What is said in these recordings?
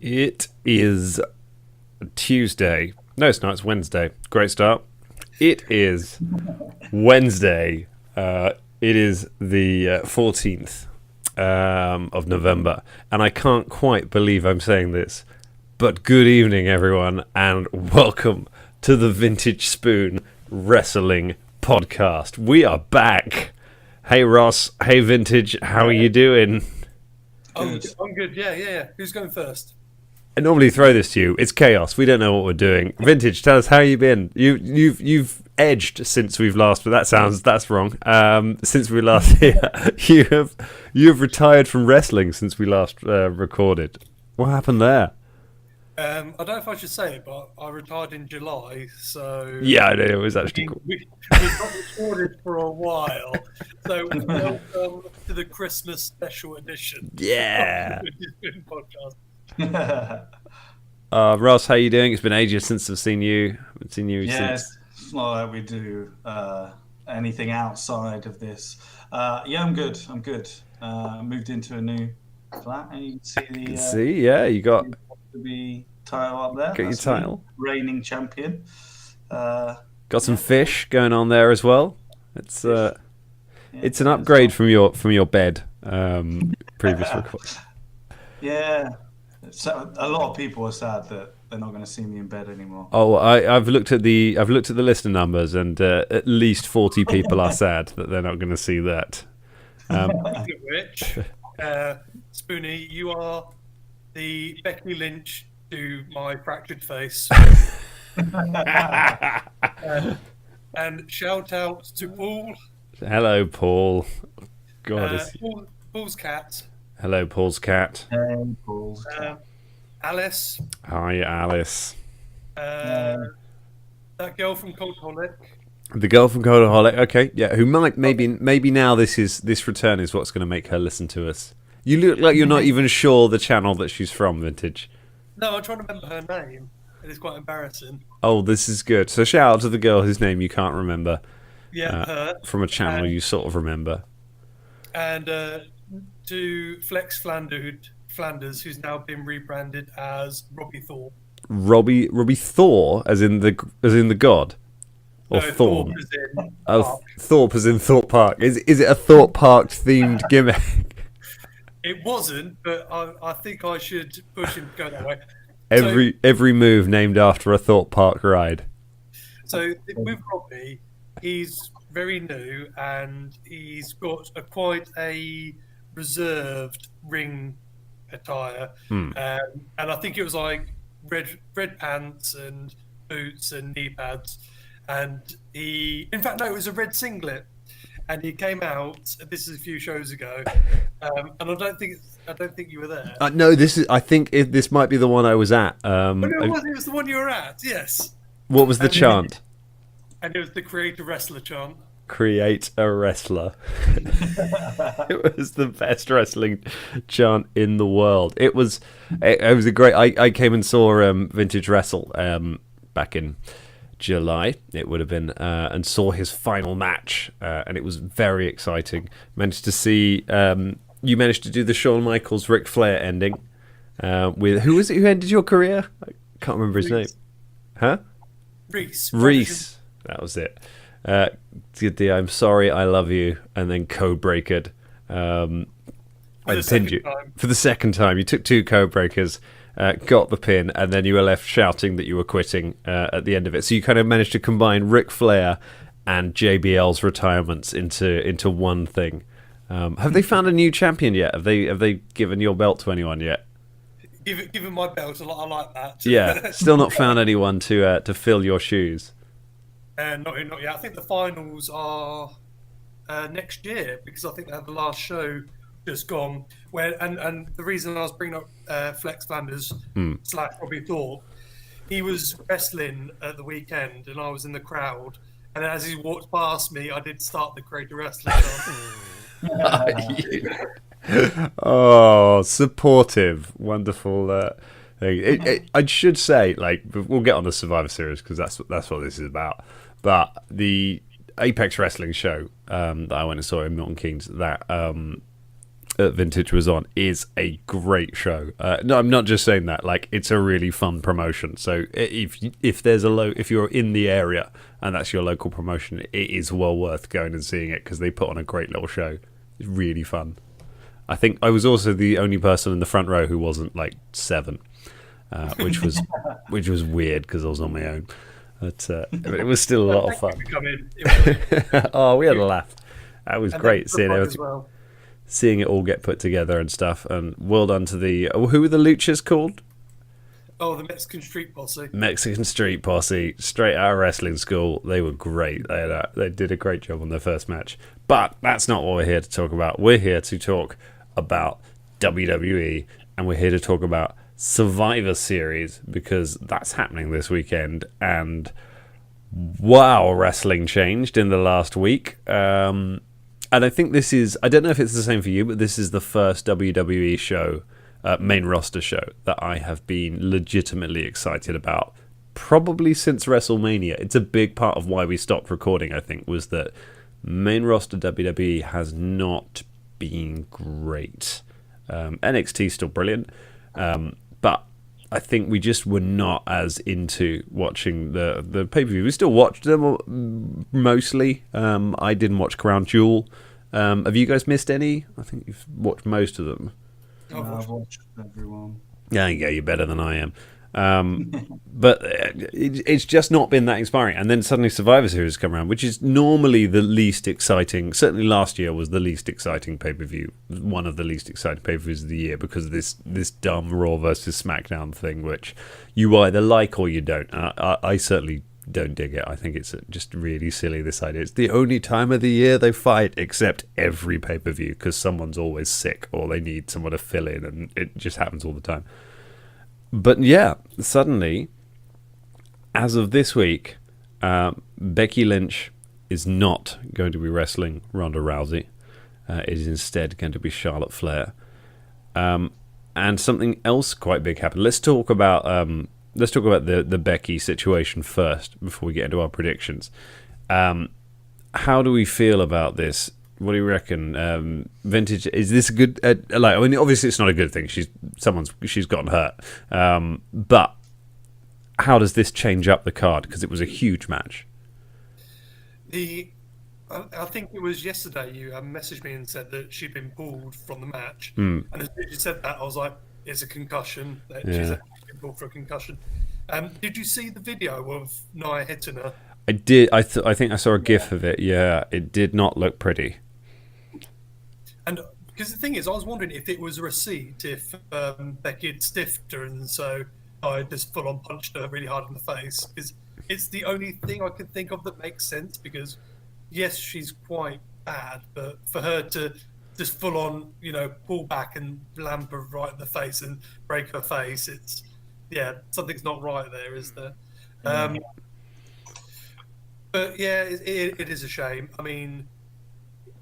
It is Tuesday. No, it's not. It's Wednesday. Great start. It is Wednesday. It is the 14th of November. And I can't quite believe I'm saying this. But good evening, everyone, and welcome to the Vintage Spoon Wrestling Podcast. We are back. Hey, Ross. Hey, Vintage. How are you doing? I'm good. Yeah. Who's going first? I normally throw this to you. It's chaos. We don't know what we're doing. Vintage, tell us how you been. You've edged since we've last, but that's wrong. Since we last here, you have retired from wrestling since we last recorded. What happened there? I don't know if I should say it, but I retired in July, so Yeah, I know, it was actually cool. we've not recorded for a while. So welcome to the Christmas special edition. Yeah. Of the Vintage Spoon Podcast. Ross, how you doing? It's been ages since I've seen you. Yes, it's not like we do anything outside of this. I'm good. Moved into a new flat, and you can see You got the title up there. Got your title. Reigning champion. Got some fish going on there as well. It's an upgrade from your bed. Previous record. Yeah. So a lot of people are sad that they're not going to see me in bed anymore. Oh, I've looked at the listener numbers, and at least 40 people are sad that they're not going to see that. Which, Spoonie, you are the Becky Lynch to my fractured face. And shout out to Paul. Hello, Paul. God, Paul's cat. Hello, Paul's cat. Hey, Paul's cat. Alice. Hi, Alice. That girl from Coldholic. The girl from Coldaholic. Okay, yeah. Who might maybe now this return is what's going to make her listen to us. You look like you're not even sure the channel that she's from, Vintage. No, I'm trying to remember her name. It is quite embarrassing. Oh, this is good. So shout out to the girl whose name you can't remember. Yeah, her. From a channel you sort of remember. And to Flex Flanders, who's now been rebranded as Robbie Thorpe. Robbie Thor, as in the god, or No, Thorpe? Thorpe as in Oh, Park. Thorpe as in Thorpe Park. Is it a Thorpe Park themed gimmick? It wasn't, but I think I should push him to go that way. Every move named after a Thorpe Park ride. So with Robbie, he's very new and he's got quite a reserved ring attire, and I think it was like red pants and boots and knee pads, and in fact it was a red singlet, and he came out. This is a few shows ago, and I don't think you were there. No, I think this might be the one I was at. But no, it was the one you were at. Yes. What was the chant? And it was the Create a Wrestler chant. Create a wrestler. It was the best wrestling chant in the world. It was a great. I came and saw Vintage Wrestle back in July. It would have been, and saw his final match, and it was very exciting. Managed to see. You managed to do the Shawn Michaels Ric Flair ending. With who was it who ended your career? I can't remember his name. Huh? Reese. That was it. Did the I'm sorry, I love you, and then code breakered. I pinned you for the second time. You took two code breakers, got the pin, and then you were left shouting that you were quitting at the end of it. So you kind of managed to combine Ric Flair and JBL's retirements into one thing. Have they found a new champion yet? Have they given your belt to anyone yet? Given my belt, I like that. Yeah, still not found anyone to fill your shoes. Not yet. I think the finals are next year, because I think they have the last show just gone. And the reason I was bringing up Flex Flanders / Robbie Thorpe, he was wrestling at the weekend, and I was in the crowd. And as he walked past me, I did start the Creator Wrestling chant. Oh, supportive, wonderful thing. I should say, like, we'll get on the Survivor Series because that's what this is about. But the Apex Wrestling show that I went and saw in Milton Keynes, that Vintage was on is a great show. No, I'm not just saying that. Like, it's a really fun promotion. So if there's if you're in the area and that's your local promotion, it is well worth going and seeing it because they put on a great little show. It's really fun. I think I was also the only person in the front row who wasn't like 7, which was weird because I was on my own. But it was still a lot of fun. Oh, we had a laugh. That was great seeing everything. Well. Seeing it all get put together and stuff, and well done to the who were the Luchas called? Oh, the Mexican Street Posse. Mexican Street Posse, straight out of wrestling school. They were great. They did a great job on their first match. But that's not what we're here to talk about. We're here to talk about WWE, and we're here to talk about Survivor Series because that's happening this weekend. And wow, wrestling changed in the last week. And I think this is, I don't know if it's the same for you, but this is the first WWE show, main roster show, that I have been legitimately excited about, probably since WrestleMania. It's a big part of why we stopped recording, I think, was that main roster WWE has not been great. NXT still brilliant, but I think we just were not as into watching the pay-per-view. We still watched them mostly. I didn't watch Crown Jewel. Have you guys missed any? I think you've watched most of them. I've watched everyone. Yeah, you're better than I am. But it's just not been that inspiring. And then suddenly Survivor Series come around, which is normally the least exciting. Certainly last year was the least exciting pay-per-view, one of the least exciting pay-per-views of the year because of this dumb Raw versus SmackDown thing, which you either like or you don't. I certainly don't dig it. I think it's just really silly, this idea. It's the only time of the year they fight, except every pay-per-view, because someone's always sick or they need someone to fill in, and it just happens all the time. But yeah, suddenly, as of this week, Becky Lynch is not going to be wrestling Ronda Rousey. It is instead going to be Charlotte Flair. And something else quite big happened. Let's talk about the Becky situation first before we get into our predictions. How do we feel about this? What do you reckon? Vintage, is this a good? Obviously it's not a good thing. She's gotten hurt. But how does this change up the card? Because it was a huge match. I think it was yesterday you messaged me and said that she'd been pulled from the match. Mm. And as you said that, I was like, it's a concussion. She's been pulled for a concussion. Did you see the video of Nia hitting her? I did. I think I saw a gif of it. Yeah, it did not look pretty. And because the thing is, I was wondering if it was a receipt, if Becky had stiffed her and so I just full on punched her really hard in the face. Because it's the only thing I could think of that makes sense. Because yes, she's quite bad, but for her to just full on, pull back and lamp her right in the face and break her face, something's not right there, is there? But yeah, it is a shame. I mean,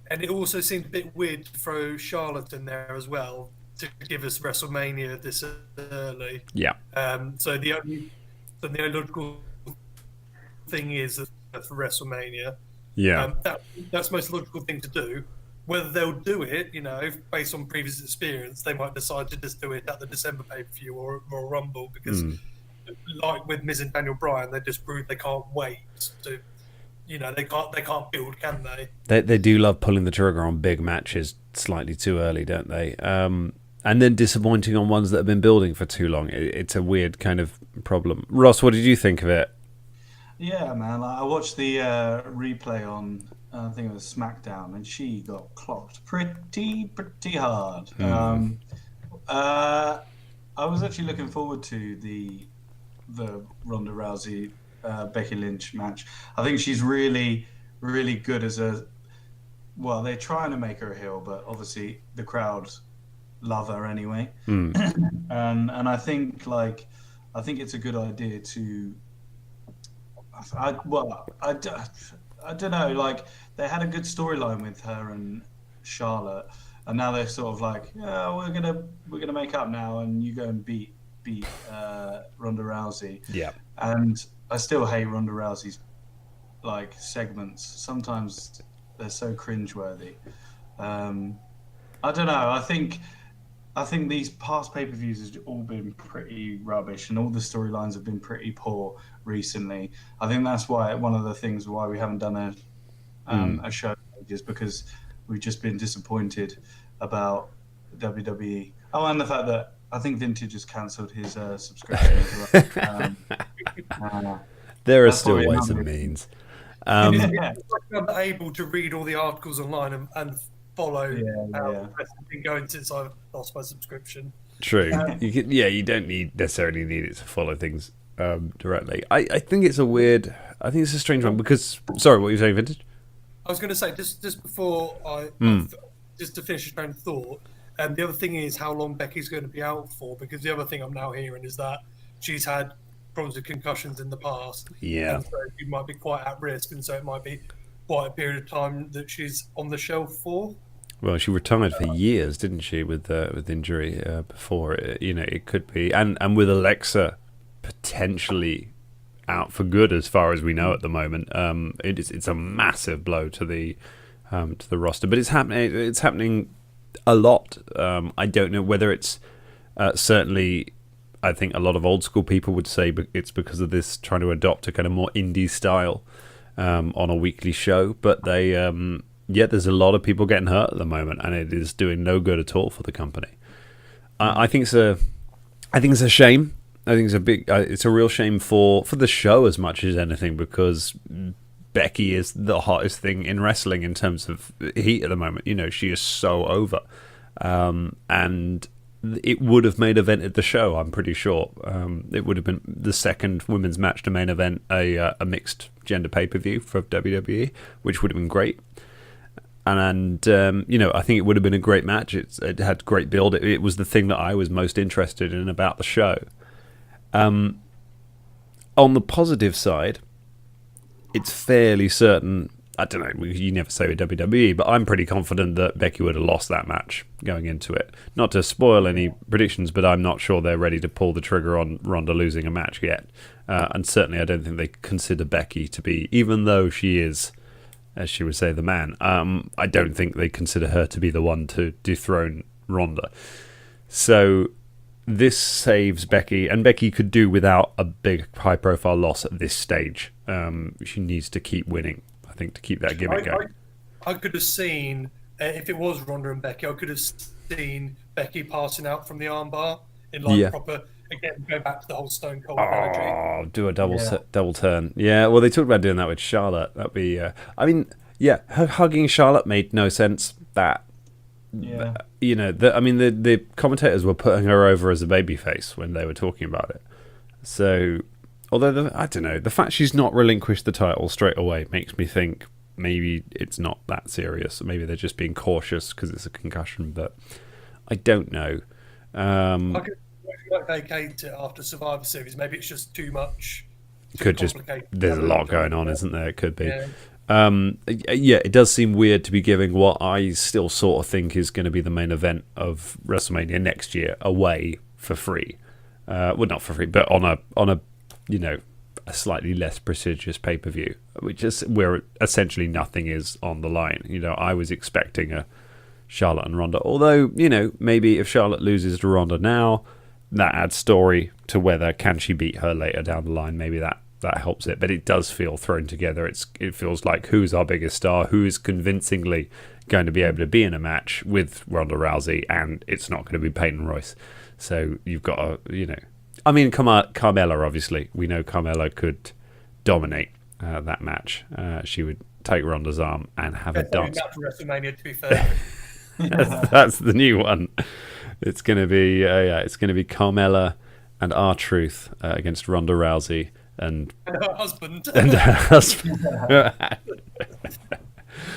and it also seemed a bit weird to throw Charlotte in there as well to give us WrestleMania this early. Yeah. So the only logical thing is that for WrestleMania, that's the most logical thing to do. Whether they'll do it, based on previous experience, they might decide to just do it at the December pay-per-view or Rumble because, like with Miz and Daniel Bryan, they just proved they can't wait to. They can't build, can they? They do love pulling the trigger on big matches slightly too early, don't they? And then disappointing on ones that have been building for too long. It's a weird kind of problem. Ross, what did you think of it? Yeah, man. I watched the replay on, I think it was SmackDown, and she got clocked pretty hard. I was actually looking forward to the Ronda Rousey Becky Lynch match. I think she's really, really good as well, they're trying to make her a heel, but obviously the crowd love her anyway. And I think it's a good idea to I don't know, like they had a good storyline with her and Charlotte, and now they're sort of like, we're gonna make up now and you go and beat Ronda Rousey. Yeah. And I still hate Ronda Rousey's segments. Sometimes they're so cringeworthy. I I don't know. I think these past pay-per-views have all been pretty rubbish, and all the storylines have been pretty poor recently. I think that's why one of the things why we haven't done a show is because we've just been disappointed about WWE. Oh, and the fact that I think Vintage has cancelled his subscription as well. There are That's still probably ways and another- means. I'm able to read all the articles online and follow how yeah. the press has been going since I lost my subscription. True. You don't necessarily need it to follow things directly. I think it's I think it's a strange one because. Sorry, what were you saying, Vintage? I was going to say just before just to finish a train of thought. The other thing is how long Becky's going to be out for, because the other thing I'm now hearing is that she's had problems with concussions in the past. Yeah. And so she might be quite at risk, and so it might be quite a period of time that she's on the shelf for. Well, she retired for years, didn't she, with injury before? It could be, and with Alexa potentially out for good, as far as we know at the moment. It's a massive blow to the roster, but it's happening. It's happening a lot. I don't know whether it's certainly. I think a lot of old school people would say it's because of this trying to adopt a kind of more indie style on a weekly show, but they. There's a lot of people getting hurt at the moment, and it is doing no good at all for the company. I think it's a shame. I think it's a real shame for the show as much as anything, because Becky is the hottest thing in wrestling in terms of heat at the moment. She is so over, and it would have main evented the show. I'm pretty sure it would have been the second women's match to main event a mixed gender pay-per-view for WWE, which would have been great. And I think it would have been a great match. It had great build. It was the thing that I was most interested in about the show. On the positive side, it's fairly certain. I don't know. You never say with WWE, but I'm pretty confident that Becky would have lost that match going into it. Not to spoil any predictions, but I'm not sure they're ready to pull the trigger on Ronda losing a match yet. And certainly, I don't think they consider Becky to be, even though she is, as she would say, the man. I don't think they consider her to be the one to dethrone Ronda. So this saves Becky, and Becky could do without a big high-profile loss at this stage. She needs to keep winning, I think, to keep that gimmick going. I could have seen, if it was Ronda and Becky, I could have seen Becky passing out from the armbar in proper. Again, go back to the whole Stone Cold analogy. Oh, do a double turn. Yeah, well, they talked about doing that with Charlotte. That'd be. Her hugging Charlotte made no sense. The commentators were putting her over as a babyface when they were talking about it. So, although I don't know, the fact she's not relinquished the title straight away makes me think maybe it's not that serious. Maybe they're just being cautious because it's a concussion. But I don't know. Might vacate it after Survivor Series. Maybe it's just too much. There's a lot going on, isn't there? It could be. It does seem weird to be giving what I still sort of think is going to be the main event of WrestleMania next year away for free. Well, not for free, but on a slightly less prestigious pay-per-view, which is where essentially nothing is on the line. I was expecting a Charlotte and Ronda, although maybe if Charlotte loses to Ronda now, that adds story to whether can she beat her later down the line. Maybe that helps it, but it does feel thrown together. It feels like who's our biggest star, who is convincingly going to be able to be in a match with Ronda Rousey, and it's not going to be Peyton Royce. So you've got Carmella, obviously. We know Carmella could dominate that match. She would take Ronda's arm and have a dance. That's WrestleMania, to be fair. That's the new one. It's going to be Carmella and R-Truth against Ronda Rousey and her husband. And her husband.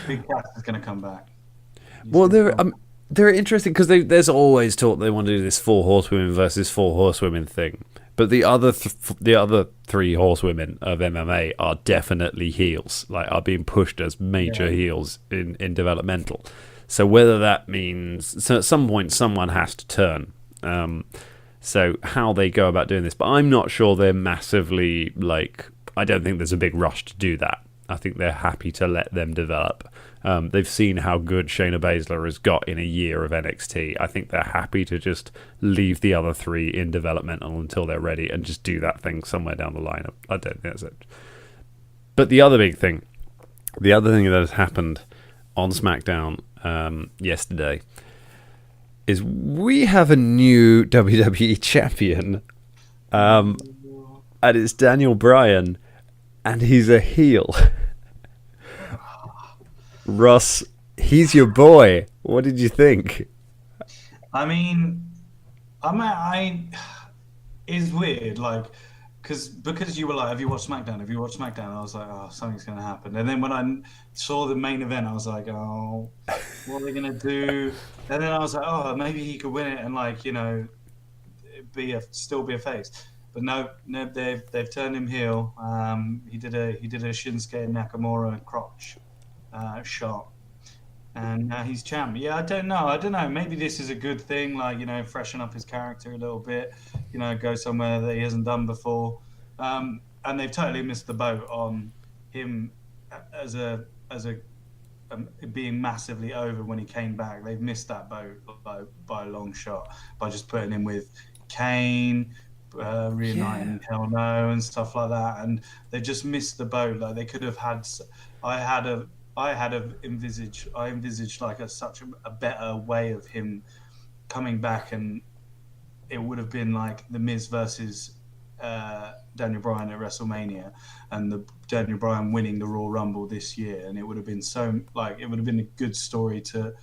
Big Cass is going to come back. Well, they're interesting because there's always talk they want to do this 4 horsewomen versus 4 horsewomen thing, but the other 3 horsewomen of MMA are definitely heels, are being pushed as major heels in developmental. So whether that means at some point someone has to turn. So how they go about doing this, but I'm not sure they're massively I don't think there's a big rush to do that. I think they're happy to let them develop They've seen how good Shayna Baszler has got in a year of NXT. I think they're happy to just leave the other three in developmental until they're ready and just do that thing somewhere down the line. I don't think that's it. But the other thing that has happened on SmackDown yesterday is we have a new WWE champion, and it's Daniel Bryan, and he's a heel. Ross, he's your boy. What did you think? I mean, it's weird, like, because you were like, have you watched SmackDown? Have you watched SmackDown? I was like, oh, something's going to happen. And then when I saw the main event, I was like, oh, what are they going to do? And then I was like, oh, maybe he could win it and, like, you know, still be a face. But no, they've turned him heel. He did a Shinsuke Nakamura crotch shot, and now he's champ. Yeah, I don't know. Maybe this is a good thing, like, you know, freshen up his character a little bit, you know, go somewhere that he hasn't done before. And they've totally missed the boat on him as a being massively over when he came back. They've missed that boat by a long shot by just putting him with Kane, reuniting Hell No and stuff like that, and they just missed the boat. Like, they could have had. I envisaged like such a better way of him coming back, and it would have been like the Miz versus Daniel Bryan at WrestleMania, and the Daniel Bryan winning the Royal Rumble this year, and it would have been a good story to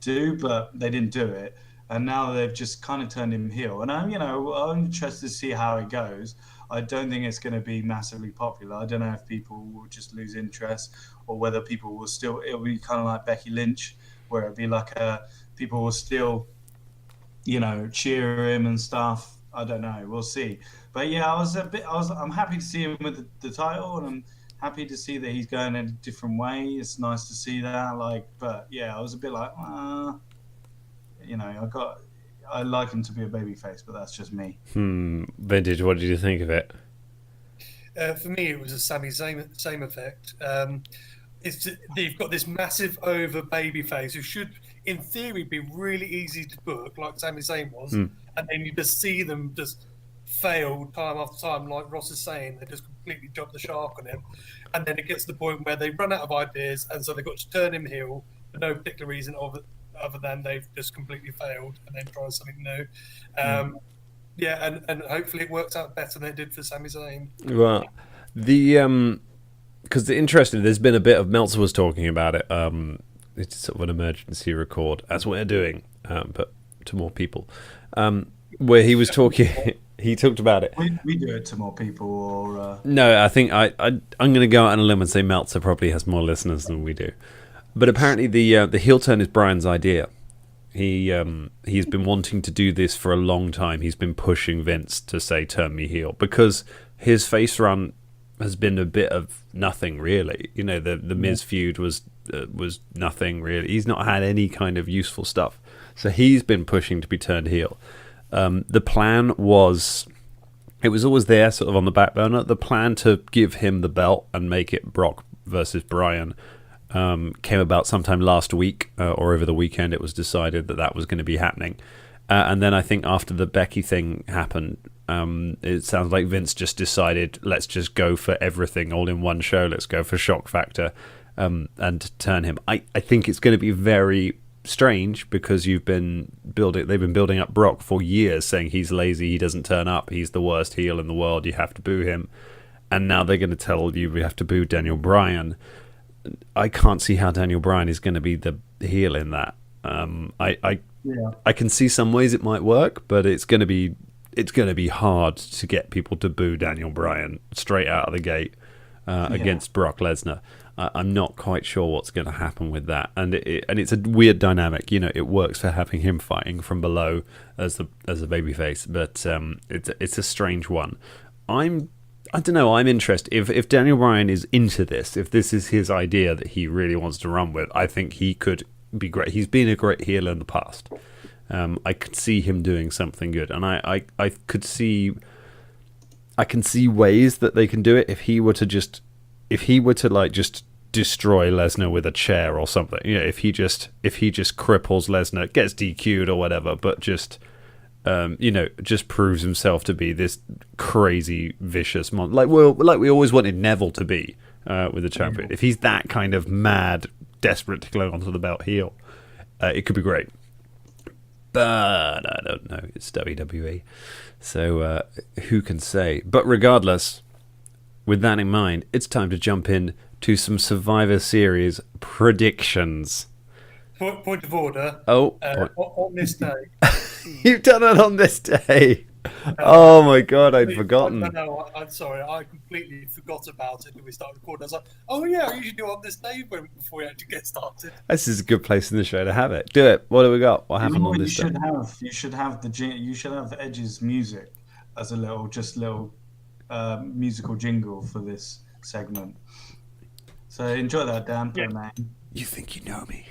do, but they didn't do it, and now they've just kind of turned him heel, and I'm interested to see how it goes. I don't think it's going to be massively popular. I don't know if people will just lose interest, or whether people will still. It'll be kind of like Becky Lynch, where it'll be like people will still, you know, cheer him and stuff. I don't know. We'll see. But yeah, I'm happy to see him with the title, and I'm happy to see that he's going in a different way. It's nice to see that. But yeah, I was a bit like, you know, I like him to be a babyface, but that's just me. Vintage, what did you think of it? For me, it was a Sami Zayn effect. You've got this massive over babyface who should, in theory, be really easy to book, like Sami Zayn was, and then you just see them just fail time after time, like Ross is saying. They just completely jump the shark on him, and then it gets to the point where they run out of ideas, and so they've got to turn him heel for no particular reason other than they've just completely failed and then try something new. Yeah, and hopefully it works out better than it did for Sami Zayn. Well, because there's been a bit of Meltzer was talking about it. It's sort of an emergency record, as we're doing, but to more people, where he was talking. He talked about it. We do it to more people, or no? I think I'm going to go out on a limb and say Meltzer probably has more listeners than we do. But apparently the heel turn is Bryan's idea. He's been wanting to do this for a long time. He's been pushing Vince to say turn me heel, because his face run has been a bit of nothing really. You know, the Miz feud was nothing really. He's not had any kind of useful stuff. So he's been pushing to be turned heel. The plan was, it was always there, sort of on the back burner. The plan to give him the belt and make it Brock versus Bryan came about sometime last week or over the weekend. It was decided that was going to be happening, and then I think after the Becky thing happened, it sounds like Vince just decided, let's just go for everything all in one show. Let's go for shock factor and turn him. I think it's going to be very strange, because they've been building up Brock for years, saying he's lazy, he doesn't turn up, he's the worst heel in the world, you have to boo him, and now they're going to tell you we have to boo Daniel Bryan. I can't see how Daniel Bryan is going to be the heel in that. I can see some ways it might work, but it's going to be hard to get people to boo Daniel Bryan straight out of the gate against Brock Lesnar. I'm not quite sure what's going to happen with that, and it's a weird dynamic. You know, it works for having him fighting from below as a babyface, but it's a strange one. I don't know, I'm interested. If Daniel Bryan is into this, if this is his idea that he really wants to run with, I think he could be great. He's been a great heel in the past. I could see him doing something good, and I can see ways that they can do it. If he were to just destroy Lesnar with a chair or something. You know, if he just cripples Lesnar, gets DQ'd or whatever, but just just proves himself to be this crazy vicious monster, like we always wanted Neville to be with the champion. If he's that kind of mad, desperate to cling onto the belt heel, it could be great. But I don't know. It's WWE, so who can say? But regardless, with that in mind, it's time to jump in to some Survivor Series predictions. Point of order. Oh, on this day. You've done it on this day. Oh my God, I'd forgotten. No, I'm sorry. I completely forgot about it when we started recording. I was like, oh yeah, I usually do it on this day before we actually get started. This is a good place in the show to have it. Do it. What do we got? What happened on this day? You should have Edge's music as a little musical jingle for this segment. So enjoy that, Dan. Yeah. You think you know me?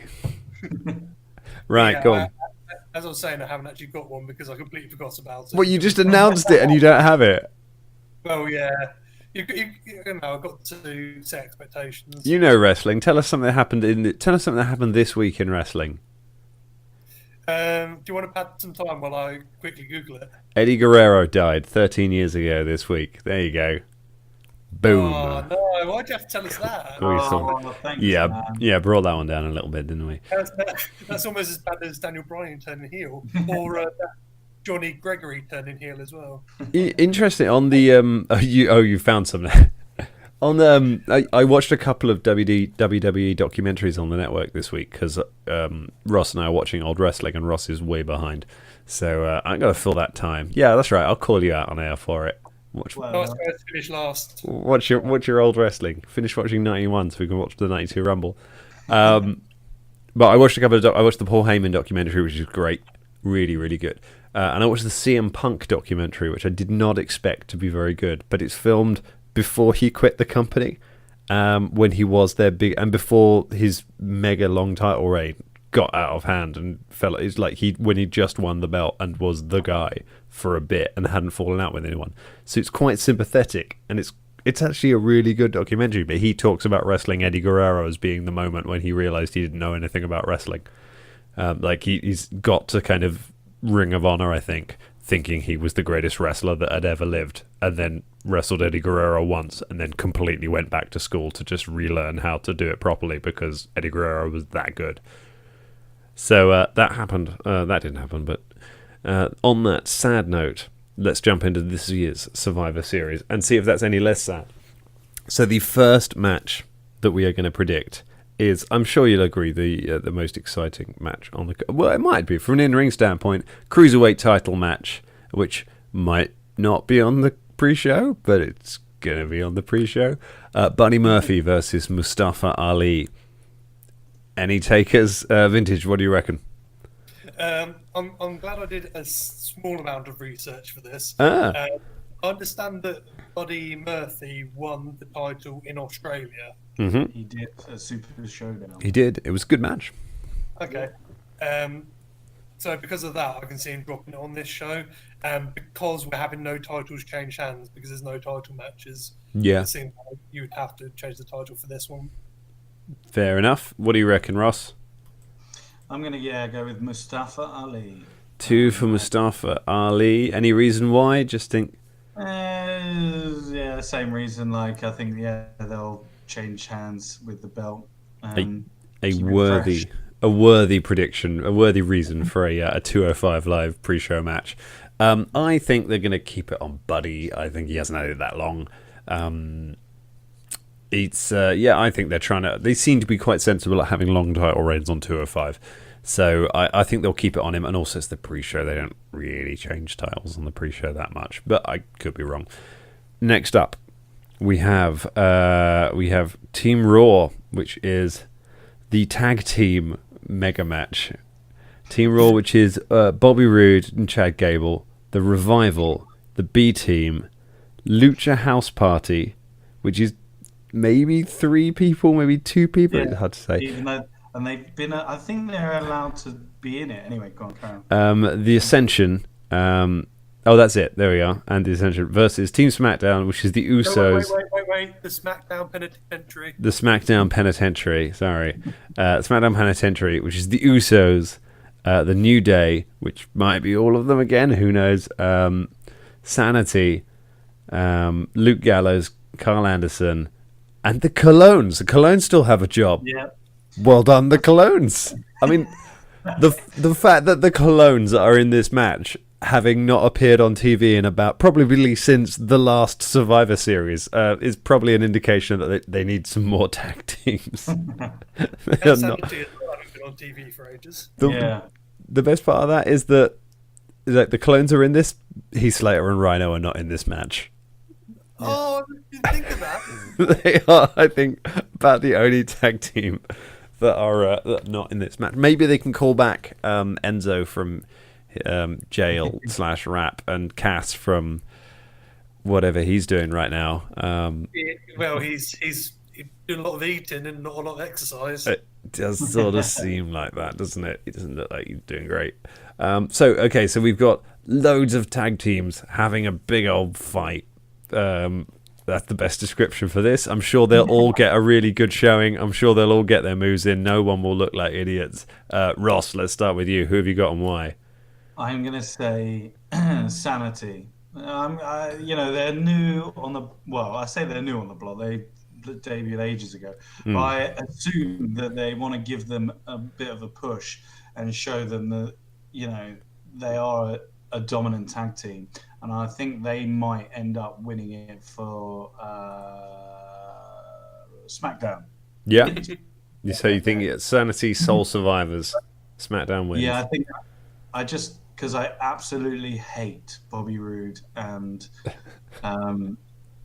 Right, go on. As I was saying, I haven't actually got one because I completely forgot about it. Well, you just announced it and you don't have it. Well, yeah. I've got to set expectations. You know wrestling. Tell us something that happened this week in wrestling. Do you want to pad some time while I quickly Google it? Eddie Guerrero died 13 years ago this week. There you go. Boom. Oh, no. Why'd you have to tell us that? Thanks, yeah, brought that one down a little bit, didn't we? That's almost as bad as Daniel Bryan turning heel, or Johnny Gregory turning heel as well. Interesting. On the you found some. On I watched a couple of WWE documentaries on the network this week because Ross and I are watching old wrestling, and Ross is way behind, so I'm gonna fill that time. Yeah, that's right. I'll call you out on air for it. Finish last. Watch your old wrestling. Finish watching 91 so we can watch the 92 Rumble. But I watched I watched the Paul Heyman documentary, which is great, really, really good. And I watched the CM Punk documentary, which I did not expect to be very good, but it's filmed before he quit the company, when he was their big, and before his mega long title reign got out of hand and felt it's like when he just won the belt and was the guy for a bit and hadn't fallen out with anyone. So it's quite sympathetic, and it's actually a really good documentary. But he talks about wrestling Eddie Guerrero as being the moment when he realized he didn't know anything about wrestling. He's got to kind of Ring of Honor, I think, thinking he was the greatest wrestler that had ever lived, and then wrestled Eddie Guerrero once, and then completely went back to school to just relearn how to do it properly because Eddie Guerrero was that good. So that happened. That didn't happen, but on that sad note, let's jump into this year's Survivor Series and see if that's any less sad. So the first match that we are going to predict is, I'm sure you'll agree, the most exciting match on the... Well, it might be, from an in-ring standpoint, Cruiserweight title match, which might not be on the pre-show, but it's going to be on the pre-show. Buddy Murphy versus Mustafa Ali. Any takers? Vintage, what do you reckon? I'm glad I did a small amount of research for this. I understand that Buddy Murphy won the title in Australia. Mm-hmm. He did a Super Showdown. He did. It was a good match. Okay. So because of that, I can see him dropping it on this show. Because we're having no titles change hands, because there's no title matches. Yeah. It seems like you would have to change the title for this one. Fair enough. What do you reckon, Ross? I'm going to go with Mustafa Ali. 2 for Mustafa Ali. Any reason why? Just think... the same reason. I think, they'll change hands with the belt. A worthy prediction, a worthy reason for a 205 Live pre-show match. I think they're going to keep it on Buddy. I think he hasn't had it that long. I think they're trying to... They seem to be quite sensible at having long title reigns on 205. So I think they'll keep it on him. And also it's the pre-show. They don't really change titles on the pre-show that much. But I could be wrong. Next up, we have Team Raw, which is the tag team mega match. Team Raw, which is Bobby Roode and Chad Gable, the Revival, the B Team, Lucha House Party, which is maybe 3 people, maybe 2 people. It's hard to say. And they've been... I think they're allowed to be in it. Anyway, go on, Karen. The Ascension. That's it. There we are. And the Ascension versus Team SmackDown, which is the Usos. wait. The SmackDown Penitentiary. The SmackDown Penitentiary, sorry. SmackDown Penitentiary, which is the Usos, the New Day, which might be all of them again, who knows, Sanity, Luke Gallows, Carl Anderson, and the Colognes. The Colognes still have a job. Yeah. Well done, the Colognes. I mean, the fact that the Colognes are in this match, having not appeared on TV in about probably since the last Survivor Series, is probably an indication that they need some more tag teams. They're not. Sanity as well, haven't been on TV for ages. The best part of that is that like the Colognes are in this. Heath Slater and Rhino are not in this match. Yeah. Oh, I didn't think of that. They are, I think, about the only tag team that are not in this match. Maybe they can call back Enzo from jail / rap and Cass from whatever he's doing right now. Well, he's doing a lot of eating and not a lot of exercise. It does sort of seem like that, doesn't it? It doesn't look like he's doing great. So we've got loads of tag teams having a big old fight. That's the best description for this. I'm sure they'll all get a really good showing. I'm sure they'll all get their moves in. No one will look like idiots. Ross, let's start with you. Who have you got and why? I'm going to say Sanity. They're new on the... Well, I say they're new on the block. They debuted ages ago. But I assume that they want to give them a bit of a push and show them that, they are a dominant tag team. And I think they might end up winning it for SmackDown. Yeah. So you think it's Sanity, Soul Survivors, SmackDown wins? Yeah, I think because I absolutely hate Bobby Roode and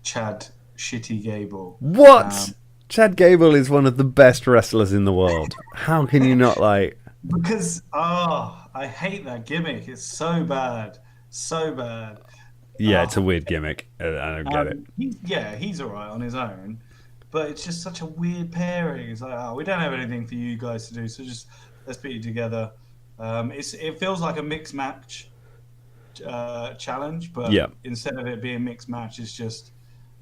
Chad Shitty Gable. What? Chad Gable is one of the best wrestlers in the world. How can you not like? Because I hate that gimmick. It's so bad, so bad. Yeah, it's a weird gimmick. I don't get it. He's all right on his own, but it's just such a weird pairing. It's like, we don't have anything for you guys to do, so just let's put you together. It feels like a mixed match challenge, but instead of it being a mixed match, it's just,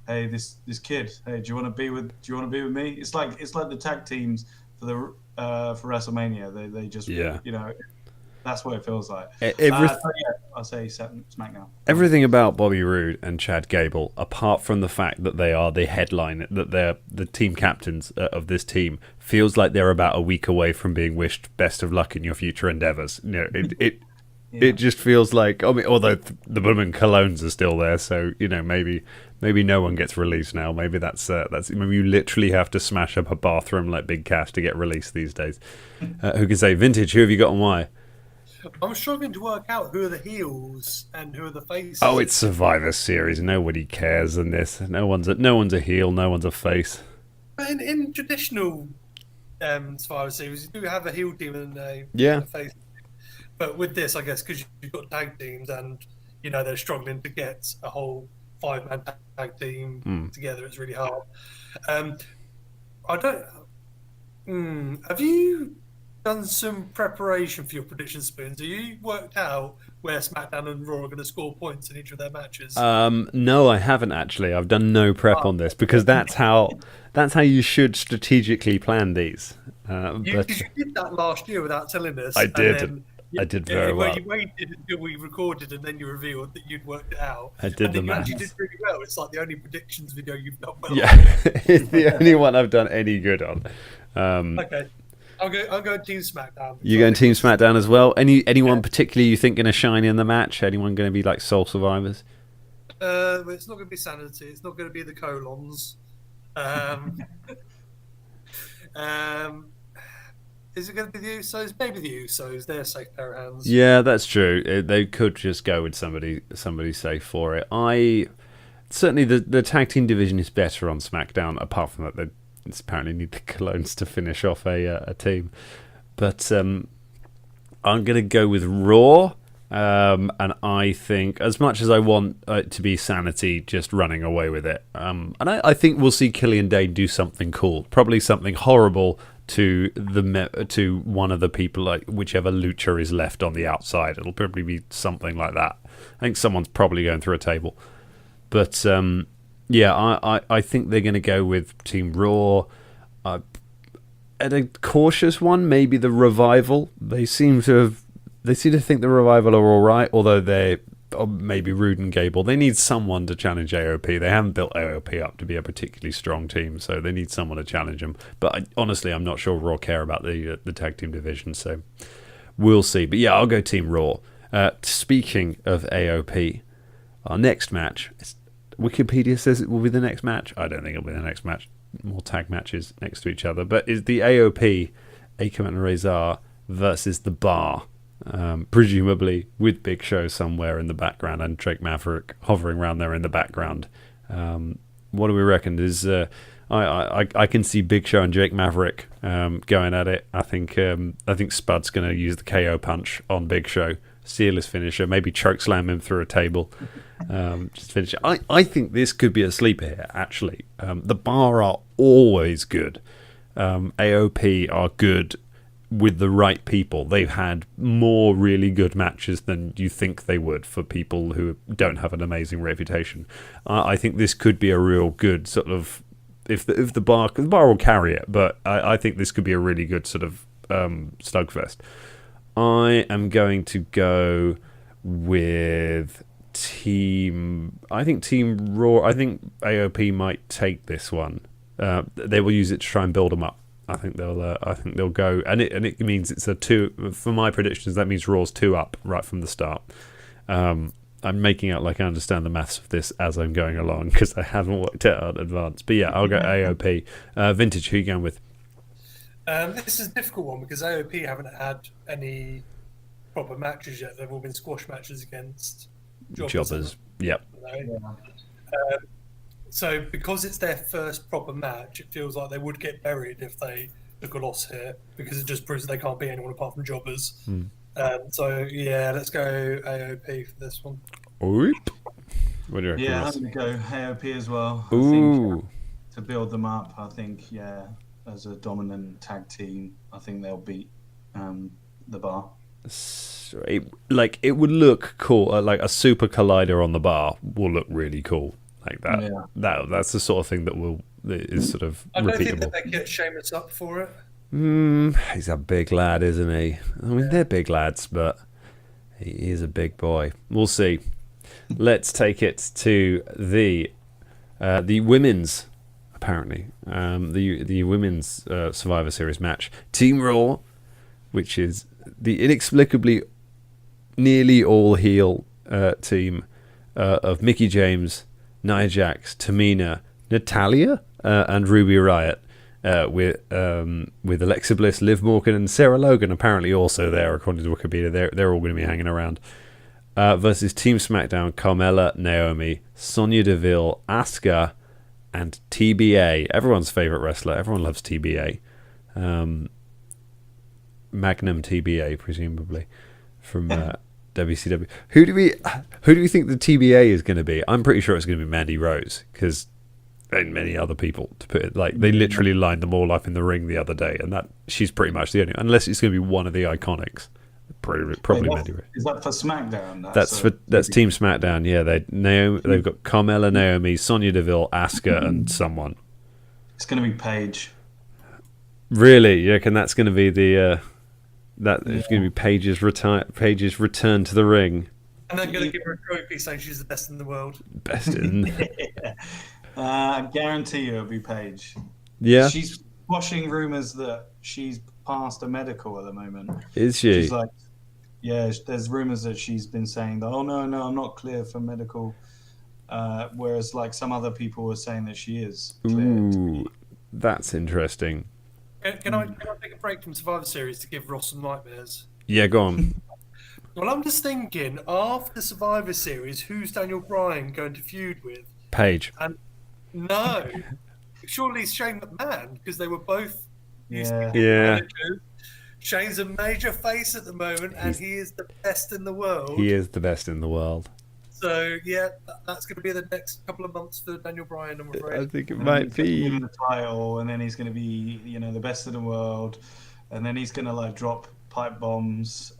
hey, this kid, hey, do you want to be with me? It's like the tag teams for WrestleMania. They just that's what it feels like. I'll say SmackDown. Everything about Bobby Roode and Chad Gable, apart from the fact that they are the headline, that they're the team captains of this team, feels like they're about a week away from being wished best of luck in your future endeavors. It just feels like, I mean, although the blooming Colognes are still there, so maybe no one gets released now. Maybe that's maybe you literally have to smash up a bathroom like Big Cass to get released these days. Who can say? Vintage, who have you got and why? I'm struggling to work out who are the heels and who are the faces. Oh, it's Survivor Series. Nobody cares in this. No one's a heel. No one's a face. But in traditional Survivor Series, you do have a heel team and a face team. But with this, I guess, because you've got tag teams and they're struggling to get a whole 5-man tag team together, it's really hard. Have you done some preparation for your prediction spoons? Have you worked out where SmackDown and Raw are going to score points in each of their matches? No, I haven't actually. I've done no prep on this because that's how you should strategically plan these. You did that last year without telling us. I did. I did very well. You waited until we recorded and then you revealed that you'd worked it out. I did the maths. You did really well. It's like the only predictions video you've done well. Yeah, it's the only one I've done any good on. Okay. I'll go Team SmackDown. You going Team SmackDown as well? Anyone particularly you think going to shine in the match? Anyone going to be like sole survivors? It's not going to be Sanity. It's not going to be the Colognes. Is it going to be the Usos? Maybe the Usos. They're a safe pair of hands. Yeah, that's true. They could just go with somebody safe for it. Certainly the tag team division is better on SmackDown. Apart from that, they apparently need the Colognes to finish off a team. But I'm going to go with Raw. And I think, as much as I want it to be Sanity just running away with it, and I think we'll see Killian Dane do something cool. Probably something horrible to one of the people, like whichever lucha is left on the outside. It'll probably be something like that. I think someone's probably going through a table. But Yeah, I think they're going to go with Team Raw. And a cautious one, maybe the Revival. They seem to think the Revival are all right, although they're maybe Rude and Gable. They need someone to challenge AOP. They haven't built AOP up to be a particularly strong team, so they need someone to challenge them. But honestly, I'm not sure Raw care about the tag team division, so we'll see. But yeah, I'll go Team Raw. Speaking of AOP, our next match, Wikipedia says it will be the next match. I don't think it'll be the next match. More tag matches next to each other, but is the AOP, Akam and Razor versus the Bar, presumably with Big Show somewhere in the background and Drake Maverick hovering around there in the background. What do we reckon? I can see Big Show and Jake Maverick going at it. I think Spud's going to use the KO punch on Big Show, seal his finisher, maybe choke slam him through a table. Just finish it. I think this could be a sleeper here, actually. The Bar are always good. AOP are good with the right people. They've had more really good matches than you think they would for people who don't have an amazing reputation. I think this could be a real good sort of, if the Bar will carry it, but I think this could be a really good sort of slugfest. I am going to go with Team Raw. I think AOP might take this one. They will use it to try and build them up. I think they'll go, and it means it's a 2. For my predictions, that means Raw's 2 up right from the start. I'm making out like I understand the maths of this as I'm going along because I haven't worked it out in advance. But yeah, I'll go AOP. Vintage, who are you going with? This is a difficult one because AOP haven't had any proper matches yet. They've all been squash matches against jobbers. Yep. So because it's their first proper match, it feels like they would get buried if they took a loss here because it just proves that they can't beat anyone apart from jobbers. So yeah, let's go AOP for this one. Oop. What do you reckon? Yeah, I'm going to go AOP as well. Ooh. I think, to build them up, I think, as a dominant tag team, I think they'll beat the Bar. It would look cool. Like a Super Collider on the Bar will look really cool. Like that. Yeah. That's the sort of thing that is sort of repeatable. I don't think that they get Sheamus up for it. He's a big lad, isn't he? I mean, they're big lads, but he is a big boy. We'll see. Let's take it to the women's, apparently, the women's Survivor Series match. Team Raw, which is the inexplicably nearly all heel team of Mickie James, Nia Jax, Tamina, Natalya, and Ruby Riott, with Alexa Bliss, Liv Morgan, and Sarah Logan apparently also there, according to Wikipedia. They're all going to be hanging around. Versus Team SmackDown, Carmella, Naomi, Sonya Deville, Asuka, and TBA. Everyone's favorite wrestler. Everyone loves TBA. Magnum TBA, presumably, from WCW. Who do we think the TBA is going to be? I'm pretty sure it's going to be Mandy Rose, because and many other people, to put it like, they literally lined them all up in the ring the other day, and that she's pretty much the only, unless it's going to be one of the Iconics. Probably Mandy Rose. Is that for SmackDown? That's Team SmackDown. Yeah, they've got Carmella, Naomi, Sonya Deville, Asuka, and someone. It's going to be Paige. Really? You reckon that's going to be the it's going to be Paige's return to the ring? And they're going to give her a trophy saying she's the best in the world. Best in. I guarantee you it'll be Paige. Yeah. She's quashing rumours that she's passed a medical at the moment. Is she? She's like, yeah, there's rumours that she's been saying that, oh, no, I'm not clear for medical. Whereas, like, some other people were saying that she is cleared. Ooh, that's interesting. Can I take a break from Survivor Series to give Ross some nightmares? Yeah, go on. Well, I'm just thinking, after Survivor Series, who's Daniel Bryan going to feud with? Paige. And no, surely it's Shane McMahon, because they were both. Yeah. Shane's a major face at the moment, and he is the best in the world. He is the best in the world. So yeah, that's going to be the next couple of months for Daniel Bryan, I'm afraid. I think it might be. Give him the title, and then he's going to be, the best in the world, and then he's going to like drop pipe bombs.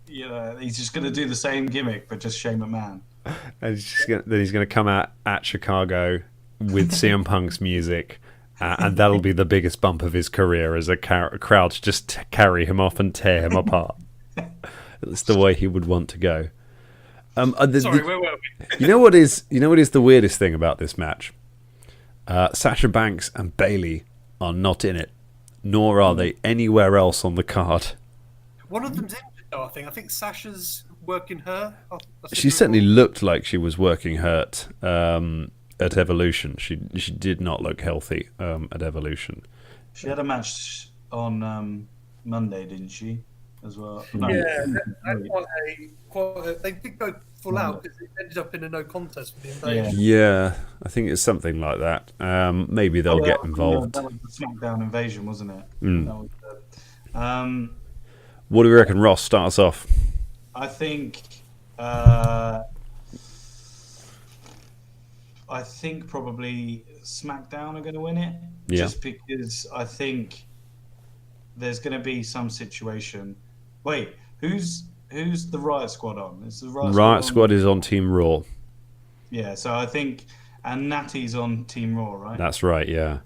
He's just going to do the same gimmick, but just Shane McMahon. And then he's going to come out at Chicago with CM Punk's music, and that'll be the biggest bump of his career as a crowd to just carry him off and tear him apart. It's the way he would want to go. Sorry, where were we? You know what is the weirdest thing about this match? Sasha Banks and Bayley are not in it, nor are they anywhere else on the card. One of them's injured, though, I think. I think Sasha's working her. She certainly looked like she was working hurt at Evolution. She did not look healthy at Evolution. She had a match on Monday, didn't she? As well. No. Yeah, they did go full out because it ended up in a no contest with the Invasion. Yeah, I think it's something like that. Maybe they'll get involved. That was the SmackDown Invasion, wasn't it? Mm. That was, what do we reckon, Ross? Start us off. I think probably SmackDown are going to win it. Yeah. Just because I think there's going to be some situation. Wait, who's the Riot Squad on? Is the Riot Squad is on Team Raw. Yeah, so I think, and Natty's on Team Raw, right? That's right, yeah.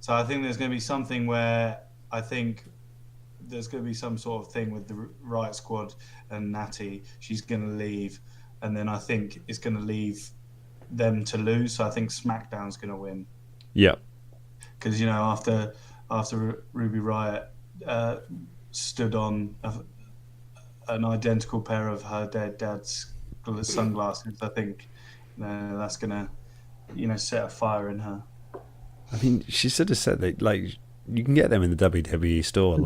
So I think there's going to be something where I think there's going to be some sort of thing with the Riot Squad and Natty. She's going to leave, and then I think it's going to leave them to lose. So I think SmackDown's going to win. Yeah. Because, after Ruby Riott stood on an identical pair of her dead dad's sunglasses, I think that's going to, set a fire in her. I mean, she sort of said that, you can get them in the WWE store.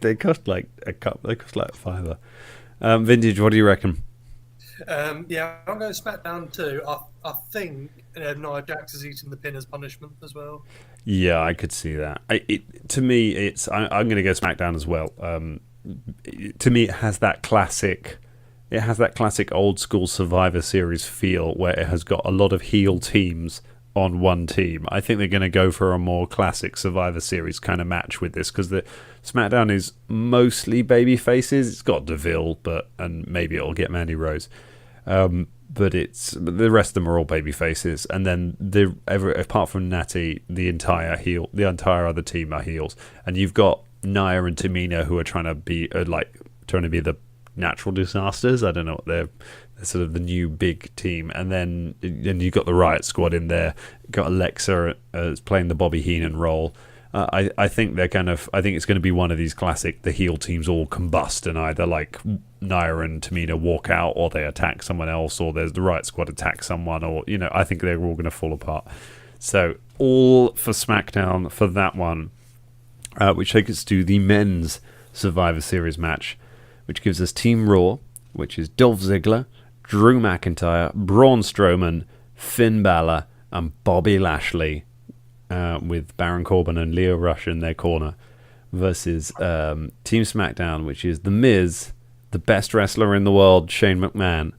They cost like a cup. They cost like $5. Vintage, what do you reckon? I'm going SmackDown too. I think Nia Jax is eating the pin as punishment as well. Yeah, I could see that. To me, I'm going to go SmackDown as well. To me, it has that classic old school Survivor Series feel where it has got a lot of heel teams on one team. I think they're going to go for a more classic Survivor Series kind of match with this because the SmackDown is mostly baby faces. It's got Deville, and maybe it'll get Mandy Rose. But the rest of them are all baby faces, and then apart from Natty, the entire other team are heels, and you've got Nia and Tamina who are trying to be the natural disasters. I don't know what they're sort of the new big team, and then you've got the Riot Squad in there. You've got Alexa playing the Bobby Heenan role. I think I think it's going to be one of these classic. The heel teams all combust, and either Nia and Tamina walk out, or they attack someone else, or there's the Riot Squad attack someone, or I think they're all going to fall apart. So all for SmackDown for that one, which takes us to the men's Survivor Series match, which gives us Team Raw, which is Dolph Ziggler, Drew McIntyre, Braun Strowman, Finn Balor, and Bobby Lashley, with Baron Corbin and Leo Rush in their corner, versus Team SmackDown, which is The Miz, the best wrestler in the world, Shane McMahon,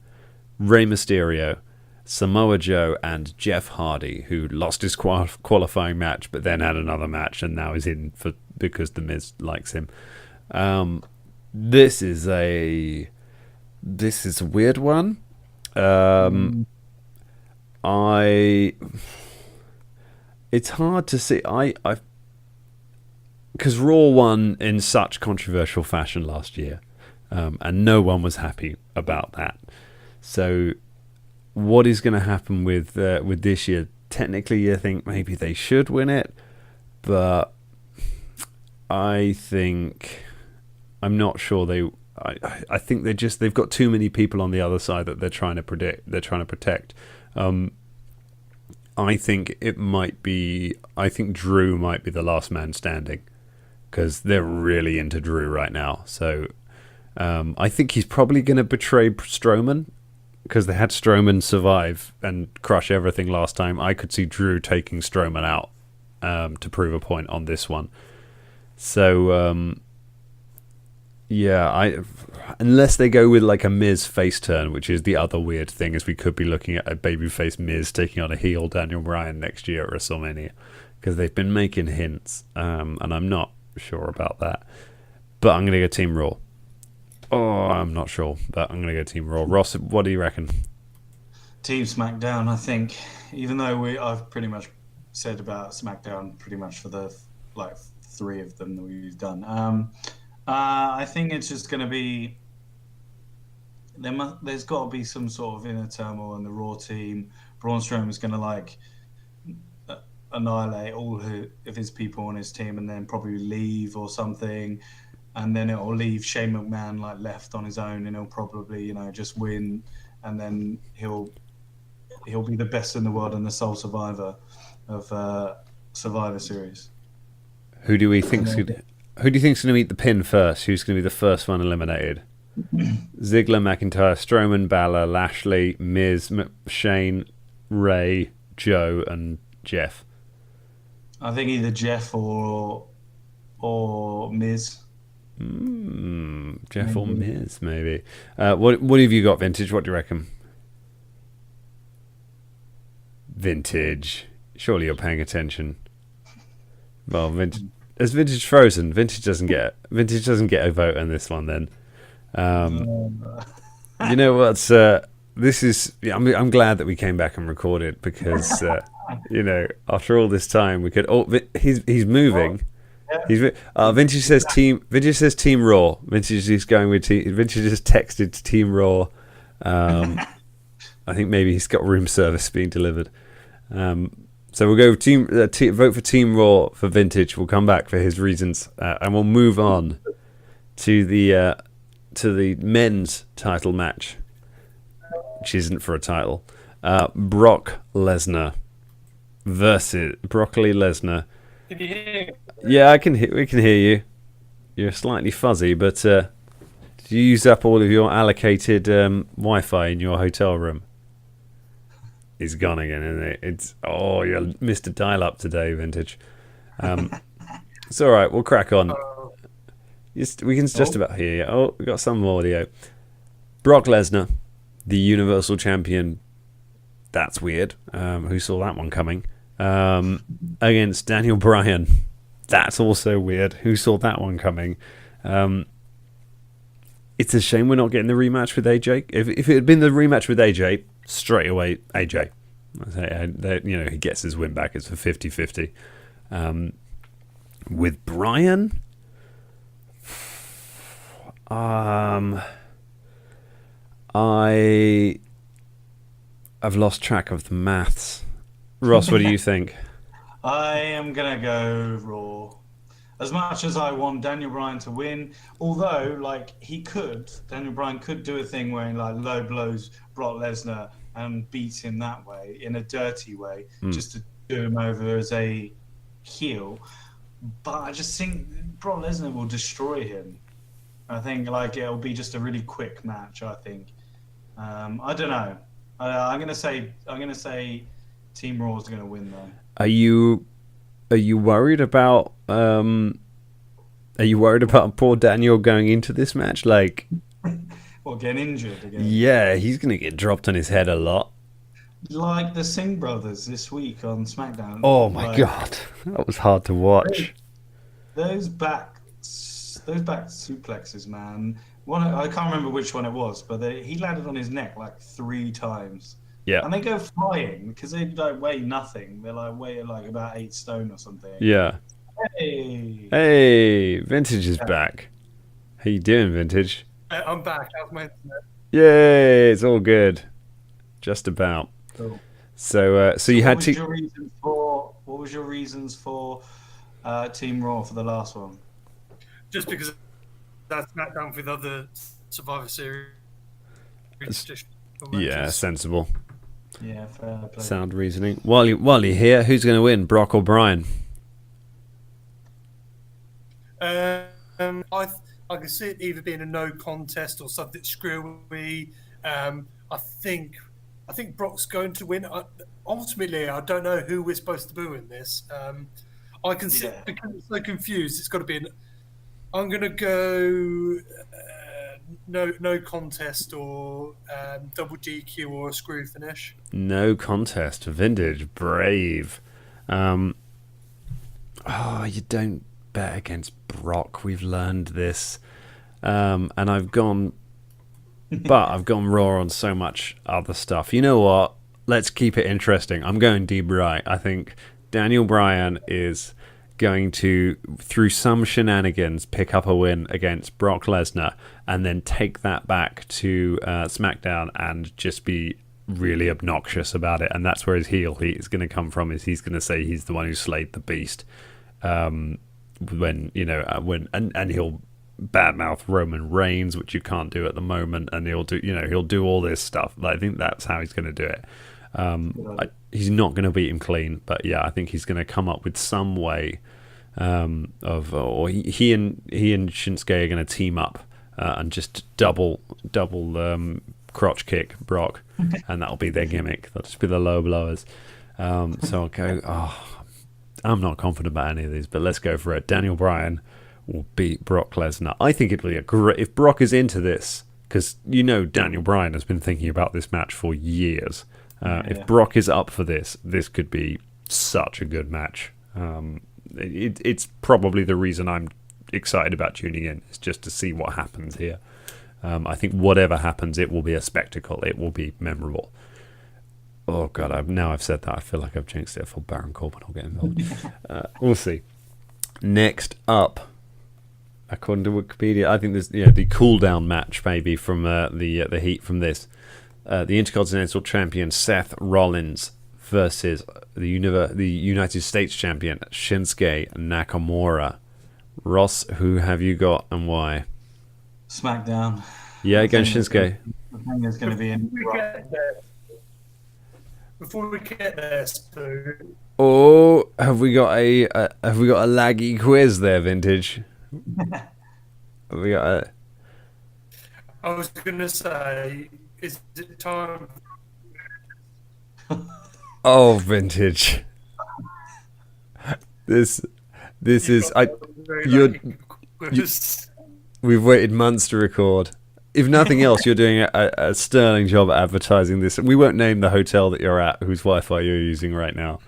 Rey Mysterio, Samoa Joe, and Jeff Hardy, who lost his qualifying match but then had another match and now is in because The Miz likes him. This is a weird one. It's hard to see. Because Raw won in such controversial fashion last year, and no one was happy about that. So, what is going to happen with this year? Technically, you think maybe they should win it, but I'm not sure I think they've got too many people on the other side that they're trying to protect. I think Drew might be the last man standing because they're really into Drew right now. So I think he's probably going to betray Strowman because they had Strowman survive and crush everything last time. I could see Drew taking Strowman out to prove a point on this one. So unless they go with like a Miz face turn, which is the other weird thing, is we could be looking at a babyface Miz taking on a heel Daniel Bryan next year at WrestleMania, because they've been making hints, and I'm not sure about that. But I'm going to go Team Raw. Oh, I'm not sure, but I'm going to go Team Raw. Ross, what do you reckon? Team SmackDown, I think, even though I've pretty much said about SmackDown pretty much for the like 3 of them that we've done. I think it's just going to be there's got to be some sort of inner turmoil in the Raw team. Braun Strowman is going to like annihilate all of his people on his team, and then probably leave or something, and then it'll leave Shane McMahon like left on his own, and he'll probably just win, and then he'll be the best in the world and the sole survivor of Survivor Series. Who do you think's going to meet the pin first? Who's going to be the first one eliminated? Ziggler, McIntyre, Strowman, Balor, Lashley, Miz, Shane, Ray, Joe, and Jeff. I think either Jeff or Miz. Jeff or Miz, maybe. What have you got, Vintage? What do you reckon? Vintage. Surely you're paying attention. Well, Vintage. Is Vintage frozen? Vintage doesn't get a vote on this one. Then, you know what's this is. I'm glad that we came back and recorded because after all this time we could. Oh, he's moving. Vintage says team. Vintage says Team Raw. Vintage is going with team. Vintage just texted to Team Raw. I think maybe he's got room service being delivered. So we'll go vote for Team Raw for Vintage. We'll come back for his reasons, and we'll move on to the men's title match, which isn't for a title. Brock Lesnar versus Broccoli Lesnar. Can you hear? Yeah, we can hear you. You're slightly fuzzy, but did you use up all of your allocated Wi-Fi in your hotel room? It's gone again, isn't it? You missed a dial-up today, Vintage. It's all right. We'll crack on. We can just about hear you. Oh, we got some audio. Brock Lesnar, the Universal Champion. That's weird. Who saw that one coming? Against Daniel Bryan. That's also weird. Who saw that one coming? It's a shame we're not getting the rematch with AJ. If it had been the rematch with AJ, straight away AJ. He gets his win back. It's for 50-50. With Bryan, I've lost track of the maths. Ross, what do you think? I am gonna go Raw. As much as I want Daniel Bryan to win, although Daniel Bryan could do a thing where he low blows Brock Lesnar and beats him that way in a dirty way, just to do him over as a heel. But I just think Brock Lesnar will destroy him. I think it'll be just a really quick match. I think. I don't know. I'm gonna say Team Raw is gonna win though. Are you worried about poor Daniel going into this match? Or getting injured again? Yeah, he's gonna get dropped on his head a lot. Like the Singh brothers this week on SmackDown. Oh my god, that was hard to watch. Those back suplexes, man. I can't remember which one it was, but he landed on his neck 3 times. Yeah. And they go flying because they weigh nothing. They weigh about 8 stone or something. Yeah. Hey, Vintage is back. How you doing, Vintage? I'm back. How's my internet? Yay! It's all good. Just about. Cool. So you had to. What was your reasons for Team Raw for the last one? Just because that's SmackDown with other Survivor Series. Yeah, sensible. Yeah, fair play. Sound reasoning. While you're here, who's going to win, Brock or Bryan? I can see it either being a no contest or something screwy. I think Brock's going to win. Ultimately, I don't know who we're supposed to boo in this. I can see because it's so confused. It's got to be I'm going to go no contest or double GQ or a screw finish. No contest. Vintage. Brave. You don't bet against Brock. We've learned this. And I've gone But I've gone raw on so much other stuff. You know what? Let's keep it interesting. I'm going deep right. I think Daniel Bryan is going to, through some shenanigans, pick up a win against Brock Lesnar and then take that back to SmackDown and just be really obnoxious about it. And that's where his heel heat is going to come from. Is he's going to say he's the one who slayed the beast. And he'll badmouth Roman Reigns, which you can't do at the moment, and he'll do all this stuff. I think that's how he's going to do it. He's not going to beat him clean, but yeah, I think he's going to come up with some way or he and Shinsuke are going to team up and just double crotch kick Brock, and that'll be their gimmick. That'll just be the low blowers. So I'll go. I'm not confident about any of these, but let's go for it. Daniel Bryan will beat Brock Lesnar. I think it'll be a great if Brock is into this, because Daniel Bryan has been thinking about this match for years. If Brock is up for this could be such a good match. It's probably the reason I'm excited about tuning in, is just to see what happens here. I think whatever happens, it will be a spectacle. It will be memorable. Oh God! Now I've said that, I feel like I've jinxed it. For Baron Corbin will get involved. We'll see. Next up, according to Wikipedia, I think there's the cool down match maybe from the heat from this. The Intercontinental Champion Seth Rollins versus the United States Champion Shinsuke Nakamura. Ross, who have you got and why? SmackDown. Yeah, against Shinsuke. I think it's going to be in. Before we get there, Stu. Oh, have we got a laggy quiz there, Vintage? Have we got a? I was going to say, is it time? Oh, Vintage. This is we've waited months to record. If nothing else, you're doing a sterling job at advertising this. We won't name the hotel that you're at, whose Wi-Fi you're using right now.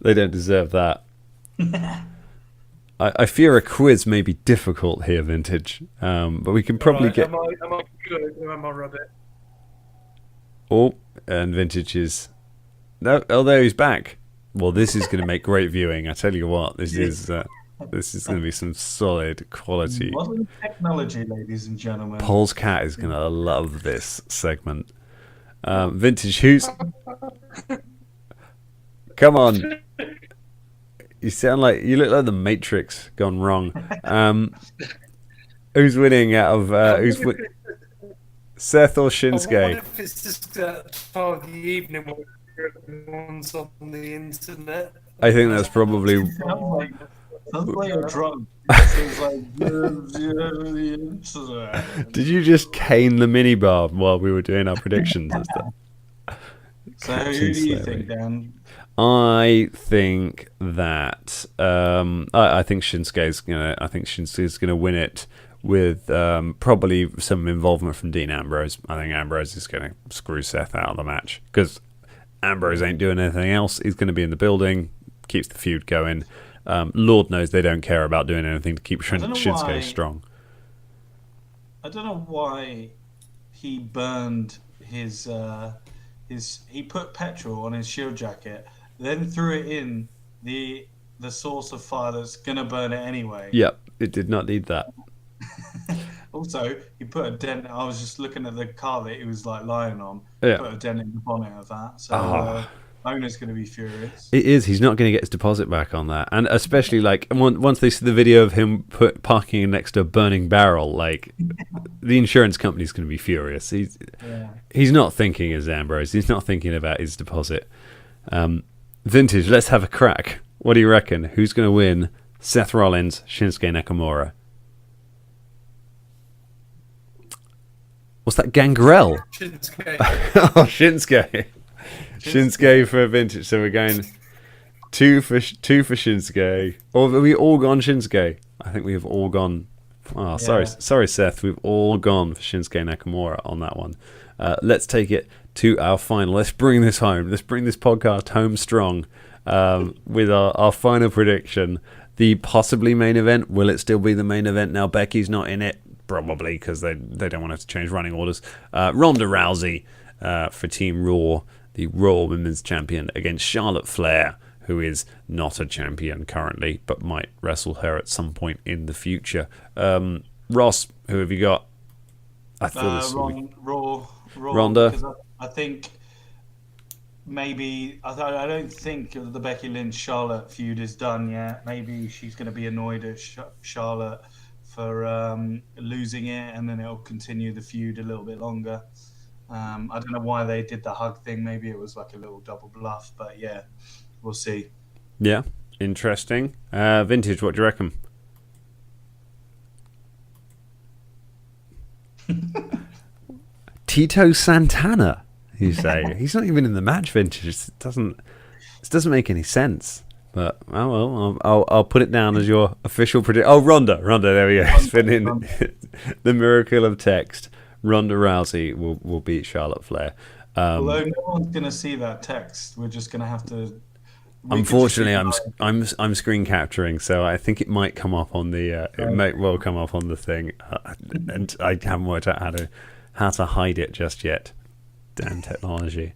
They don't deserve that. I fear a quiz may be difficult here, Vintage, but we can probably get. Am I good or am I rubbish? Oh, and Vintage is. No, there he's back. Well, this is going to make great viewing. I tell you what, this is going to be some solid quality. Modern technology, ladies and gentlemen. Paul's cat is going to love this segment. Vintage, who's... Come on. You look like the Matrix gone wrong. Who's winning out of... Seth or Shinsuke? What if it's just that time of the evening when everyone's on the internet? I think that's probably... Sounds like you're drunk. Did you just cane the minibar while we were doing our predictions and stuff? So who do you think, Dan? I think that I think Shinsuke's gonna win it with probably some involvement from Dean Ambrose. I think Ambrose is gonna screw Seth out of the match because Ambrose ain't doing anything else. He's gonna be in the building, keeps the feud going. Lord knows they don't care about doing anything to keep Shinsuke strong. I don't know why he burned his he put petrol on his shield jacket, then threw it in the source of fire that's gonna burn it anyway. Yep, it did not need that. Also, he put a dent. I was just looking at the car that he was lying on. Yeah. Put a dent in the bonnet of that. So owner's going to be furious. It is. He's not going to get his deposit back on that, and especially once they see the video of him parking next to a burning barrel, the insurance company's going to be furious. He's not thinking as Ambrose. He's not thinking about his deposit. Vintage, let's have a crack. What do you reckon? Who's going to win? Seth Rollins, Shinsuke Nakamura. What's that? Gangrel? Shinsuke. Oh, Shinsuke. Shinsuke for Vintage. So we're going two for Shinsuke. Or have we all gone Shinsuke? I think we have all gone. Oh, sorry, Seth. We've all gone for Shinsuke Nakamura on that one. Let's take it to our final. Let's bring this home. Let's bring this podcast home strong with our final prediction. The possibly main event. Will it still be the main event now? Becky's not in it. probably because they don't want to have to change running orders. Ronda Rousey for Team Raw, the Raw Women's Champion, against Charlotte Flair, who is not a champion currently, but might wrestle her at some point in the future. Ross, who have you got? I thought this would be Raw, Ronda. Because I think maybe I don't think the Becky Lynch Charlotte feud is done yet. Maybe she's going to be annoyed at Charlotte for losing it, and then it'll continue the feud a little bit longer. I don't know why they did the hug thing. Maybe it was like a little double bluff, but yeah, we'll see. Yeah, interesting. Vintage, what do you reckon? Tito Santana, you say? He's not even in the match, Vintage. This doesn't make any sense. But oh well, I'll put it down as your official prediction. Oh, Ronda, there we go. It's been in the miracle of text. Ronda Rousey will beat Charlotte Flair. Although no one's going to see that text, we're just going to have to. Unfortunately, I'm screen capturing, so I think it might come up on the. It might well come up on the thing, and I haven't worked out how to hide it just yet. Damn technology.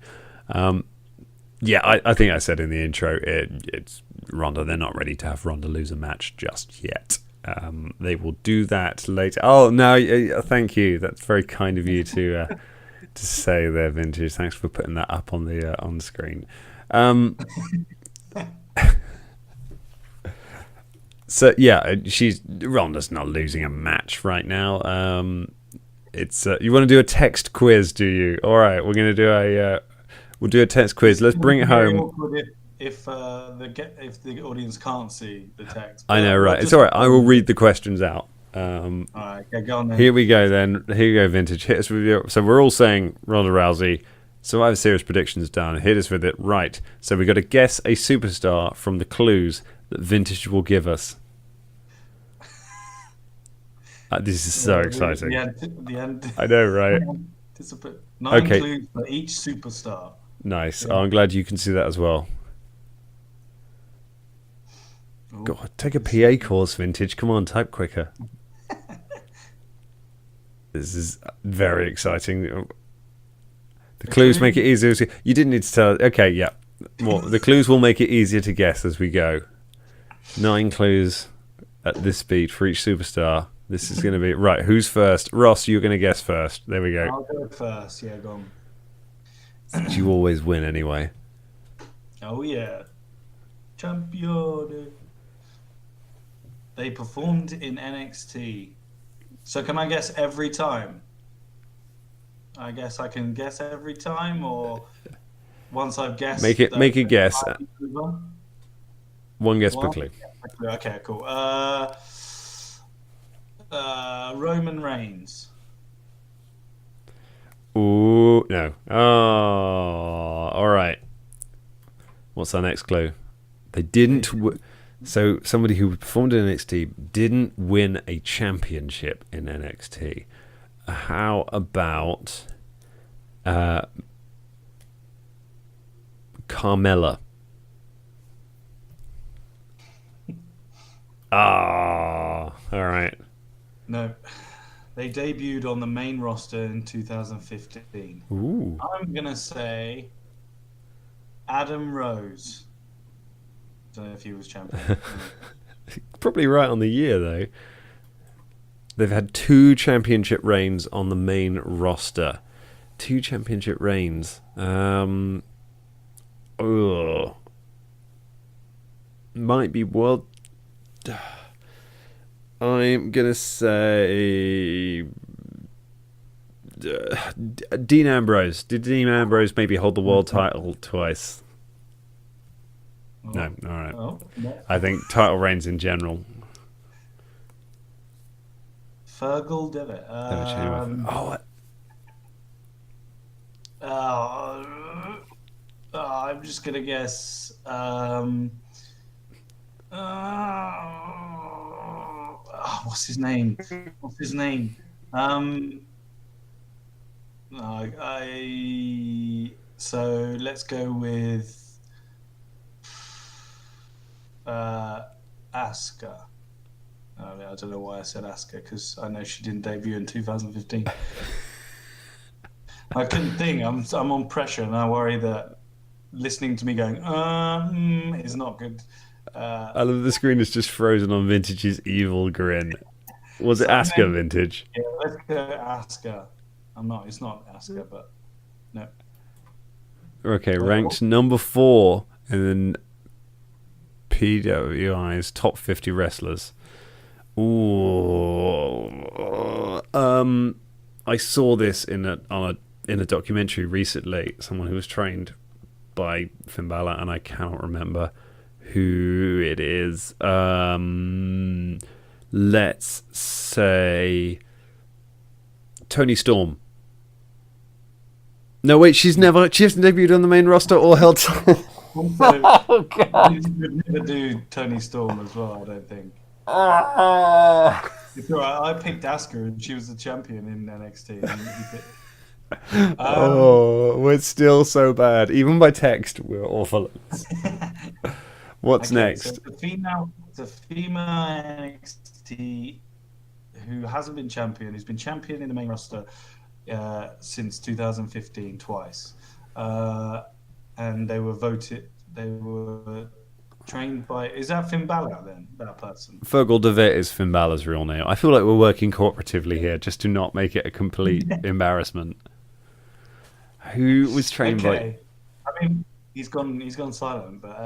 Yeah, I think I said in the intro, it's Ronda. They're not ready to have Ronda lose a match just yet. They will do that later. Oh no! Thank you. That's very kind of you to say there, Vintage. Thanks for putting that up on the screen. So yeah, Ronda's not losing a match right now. It's you want to do a text quiz, do you? All right, we're gonna do we'll do a text quiz. Let's bring it home. If the audience can't see the text, I know, right? It's all right. I will read the questions out. All right, go on then. Here we go then. Here you go, Vintage. Hit us with your. So we're all saying Ronda Rousey. Survivor Series predictions done. Hit us with it. Right. So we got to guess a superstar from the clues that Vintage will give us. This is so exciting. I know, right? 9 clues for each superstar. Nice. Yeah. Oh, I'm glad you can see that as well. Ooh. God, take a PA course, Vintage. Come on, type quicker. This is very exciting. The clues make it easier. You didn't need to tell. Okay, yeah. Well, the clues will make it easier to guess as we go. 9 clues at this speed for each superstar. This is going to be... Right, who's first? Ross, you're going to guess first. There we go. I'll go first. Yeah, go on. You always win anyway. Oh, yeah. Champion. They performed in NXT. So can I guess every time? I guess I can guess every time, or once I've guessed... Make a guess. One guess quickly. Okay, cool. Roman Reigns. Ooh, no. Oh, all right. What's our next clue? They didn't... So somebody who performed in NXT didn't win a championship in NXT. How about Carmella? All right. No, they debuted on the main roster in 2015. Ooh. I'm gonna say Adam Rose. Don't know if he was champion. Probably right on the year though. They've had 2 championship reigns on the main roster. 2 championship reigns. Might be world. I'm gonna say Dean Ambrose. Did Dean Ambrose maybe hold the world title twice? Oh. No. All right. Oh, no. I think title reigns in general. Fergal did it. I'm just gonna guess. What's his name? So let's go with Asuka. I don't know why I said Asuka, because I know she didn't debut in 2015. I couldn't think. I'm on pressure, and I worry that listening to me going is not good. I love the screen is just frozen on Vintage's evil grin. Was it So Asuka, Vintage? Yeah, let's go Asuka. It's not Asuka, but no. Okay, ranked number 4 in PWI's top 50 wrestlers. Ooh. I saw this in a documentary recently. Someone who was trained by Finn Balor, and I cannot remember who it is. Let's say Tony Storm. No, wait, she hasn't debuted on the main roster or held. Oh, God. You would never do Tony Storm as well, I don't think. It's all right. I picked Asuka, and she was the champion in NXT. We're still so bad. Even by text, we're awful. What's next? So the female NXT who hasn't been champion, who's been champion in the main roster since 2015 twice, and they were trained by, is that Finn Balor then, that person? Fergal Devitt is Finn Balor's real name. I feel like we're working cooperatively here just to not make it a complete embarrassment. Who was trained by... I mean, he's gone silent, but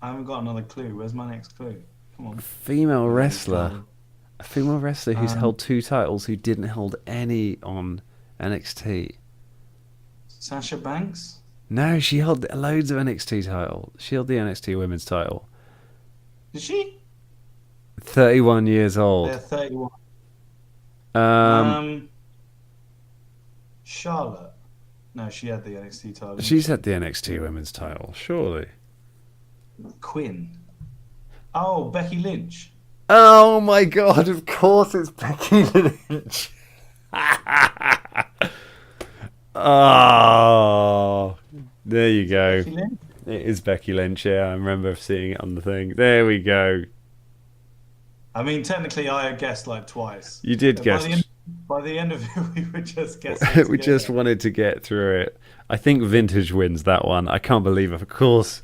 I haven't got another clue. Where's my next clue? Come on. Female wrestler. A female wrestler who's held 2 titles who didn't hold any on NXT. Sasha Banks? No, she held loads of NXT titles. She held the NXT women's title. Did she? 31 years old. They're 31. Charlotte? No, she had the NXT title. She's had the NXT women's title, surely. Quinn. Oh, Becky Lynch. Oh my god, of course it's Becky Lynch. Oh, there you go. It is Becky Lynch, yeah. I remember seeing it on the thing. There we go. I mean, technically, I guessed like twice. You did guess. By the end of it, we were just guessing. We just wanted to get through it. I think Vintage wins that one. I can't believe it. Of course.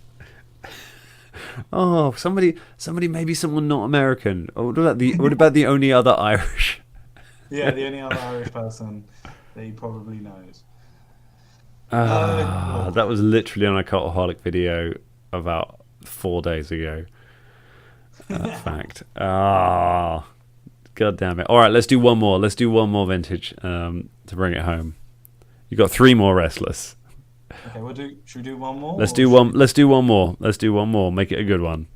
Oh, somebody, maybe someone not American. Oh, what about the only other Irish? Yeah, the only other Irish person that he probably knows. That was literally on a Cultaholic video about 4 days ago. Fact. God damn it. All right, let's do one more. Let's do one more, Vintage, to bring it home. You got 3 more wrestlers. Okay, should we do one more? Let's do one. Let's do one more. Let's do one more. Make it a good one.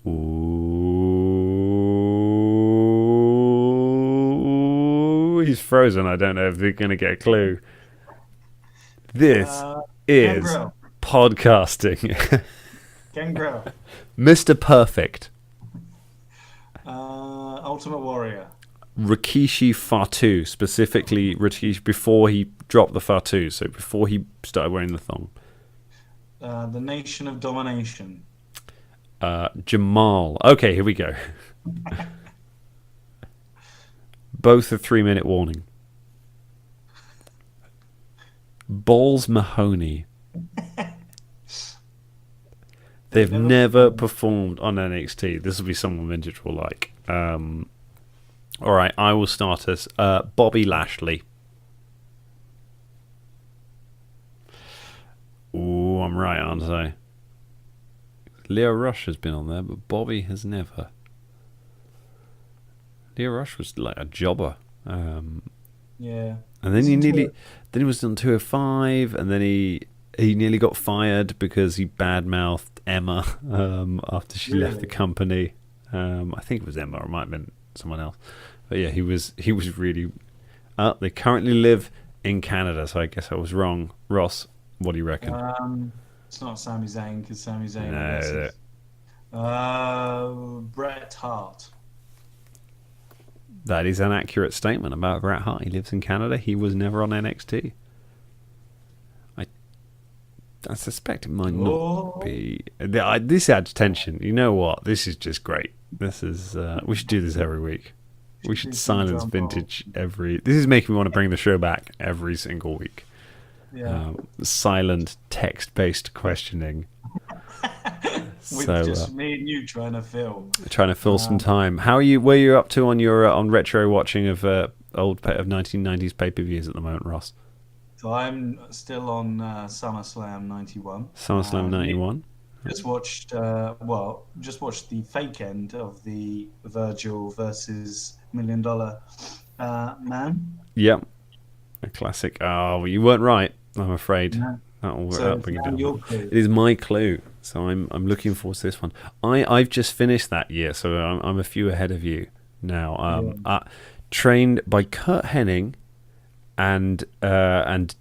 Ooh, he's frozen. I don't know if they're going to get a clue. This is podcasting. Gangrel. Mr. Perfect. Ultimate Warrior. Rikishi Fatu, specifically Rikishi before he dropped the Fatu, so before he started wearing the thong. The Nation of Domination. Jamal. Okay, here we go. Both a 3-minute warning. Balls Mahoney. They've never performed on NXT. This will be someone Vintage will like. All right, I will start us. Bobby Lashley. Ooh, I'm right, aren't I? Leo Rush has been on there, but Bobby has never. Leo Rush was like a jobber. Yeah. And then then he was on 205, and then he nearly got fired because he badmouthed Emma after she left the company. I think it was Emma, or it might have been someone else. But yeah, he was really. They currently live in Canada, so I guess I was wrong. Ross, what do you reckon? It's not Sami Zayn, because Sami Zayn. No. Bret Hart. That is an accurate statement about Bret Hart. He lives in Canada. He was never on NXT. I suspect it might not be. This adds tension. You know what? This is just great. This is. We should do this every week. We should silence vintage every. This is making me want to bring the show back every single week. Yeah. Silent text-based questioning. With just me and you trying to fill some time. How are you? Where are you up to on your on retro watching of old of 1990s pay-per-views at the moment, Ross? So I'm still on SummerSlam 91. SummerSlam 91. Just watched the fake end of the Virgil versus $1 Million Man. Yep, a classic. Oh, well, you weren't right. I'm afraid. No. That'll bring it down. It is my clue, so I'm looking forward to this one. I've just finished that year, so I'm a few ahead of you now. Trained by Kurt Hennig and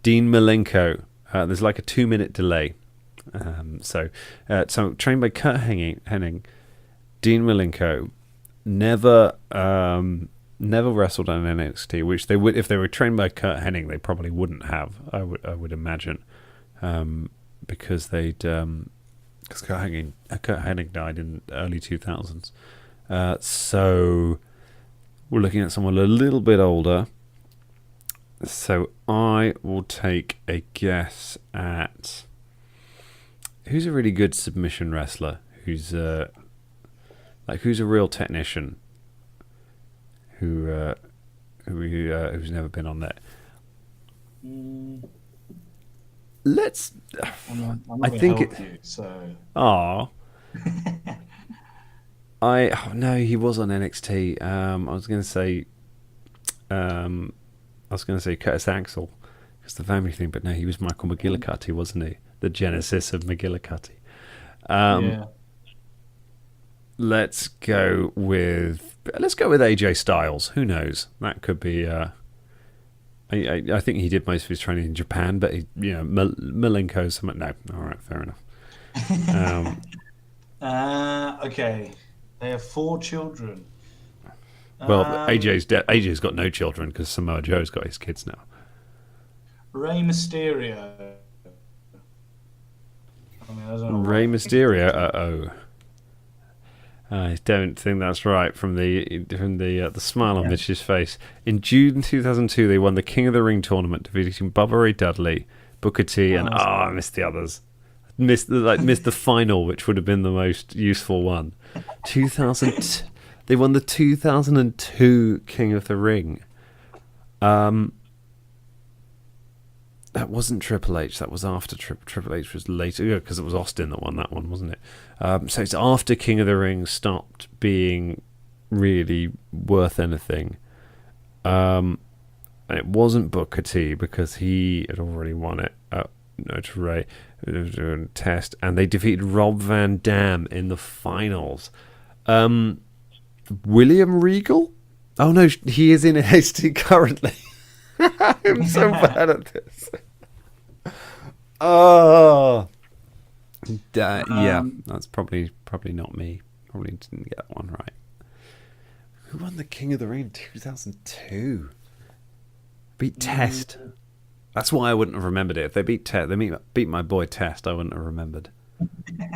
Dean Malenko. There's like a 2-minute delay. So trained by Kurt Hennig, Dean Malenko, never wrestled on NXT, which they would if they were trained by Kurt Hennig, they probably wouldn't have. I would imagine, because because Kurt Hennig died in the early 2000s. So we're looking at someone a little bit older. So I will take a guess at who's a really good submission wrestler, who's a real technician, who's never been on there. Let's. I think it. No, he was on NXT. I was going to say Curtis Axel, because the family thing, but no, he was Michael McGillicuddy, wasn't he? The genesis of McGillicuddy. Let's go with AJ Styles. Who knows? That could be. I think he did most of his training in Japan, but Malenko's something. No, all right, fair enough. Okay, they have 4 children. Well, AJ's got no children because Samoa Joe's got his kids now. Rey Mysterio. Rey Mysterio. I don't think that's right. From the smile on Mitch's face. In June 2002, they won the King of the Ring tournament, defeating Bubba Ray Dudley, Booker T, and I missed the others. Missed the final, which would have been the most useful one. 2000. They won the 2002 King of the Ring. That wasn't Triple H. That was after Triple H was later, because it was Austin that won that one, wasn't it? So it's after King of the Ring stopped being really worth anything. And it wasn't Booker T, because he had already won it. No, Ray Test, and they defeated Rob Van Dam in the finals. William Regal? Oh no, he is in NXT currently. I'm so bad at this. Oh, yeah, that's probably not me. Probably didn't get that one right. Who won the King of the Ring in 2002? Beat Test. That's why I wouldn't have remembered it. If they beat my boy Test, I wouldn't have remembered.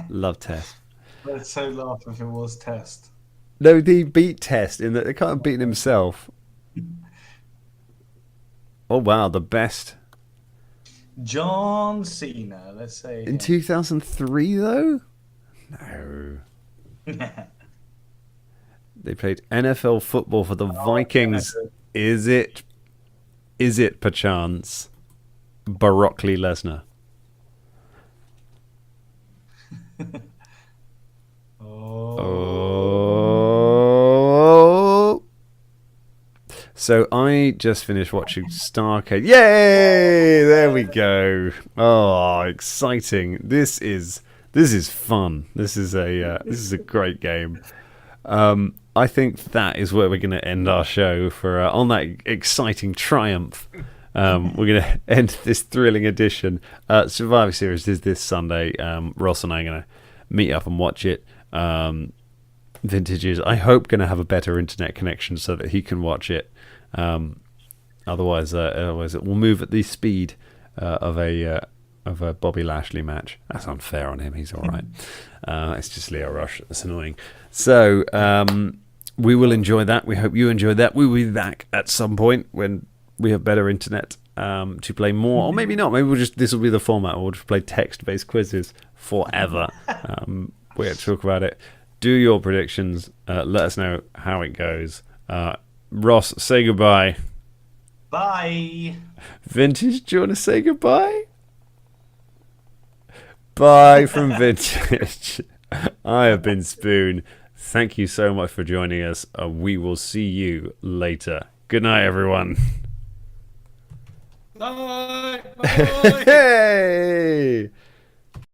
Love Test. I'd so laugh if it was Test. No, they beat Test in that they can't have beaten himself. Oh wow, the best. John Cena, let's say. In 2003 though? No. They played NFL football for the Vikings. Is it perchance Brock Lesnar? Oh. So I just finished watching Starcade. Yay! There we go. Oh, exciting! This is fun. This is a great game. I think that is where we're going to end our show for on that exciting triumph. We're going to end this thrilling edition. Survivor Series is this Sunday. Ross and I are going to meet up and watch it. Vintage is, I hope, going to have a better internet connection so that he can watch it. Otherwise it will move at the speed of a of a Bobby Lashley match. That's unfair on him. He's all right. It's just Leo Rush. That's annoying. So we will enjoy that. We hope you enjoyed that. We will be back at some point when we have better internet to play more, or maybe not. Maybe this will be the format. We'll just play text-based quizzes forever. We'll talk about it. Do your predictions. Let us know how it goes. Ross, say goodbye. Bye. Vintage, do you want to say goodbye? Bye from Vintage. I have been Spoon. Thank you so much for joining us. We will see you later. Good night, everyone. Bye. Bye. Hey!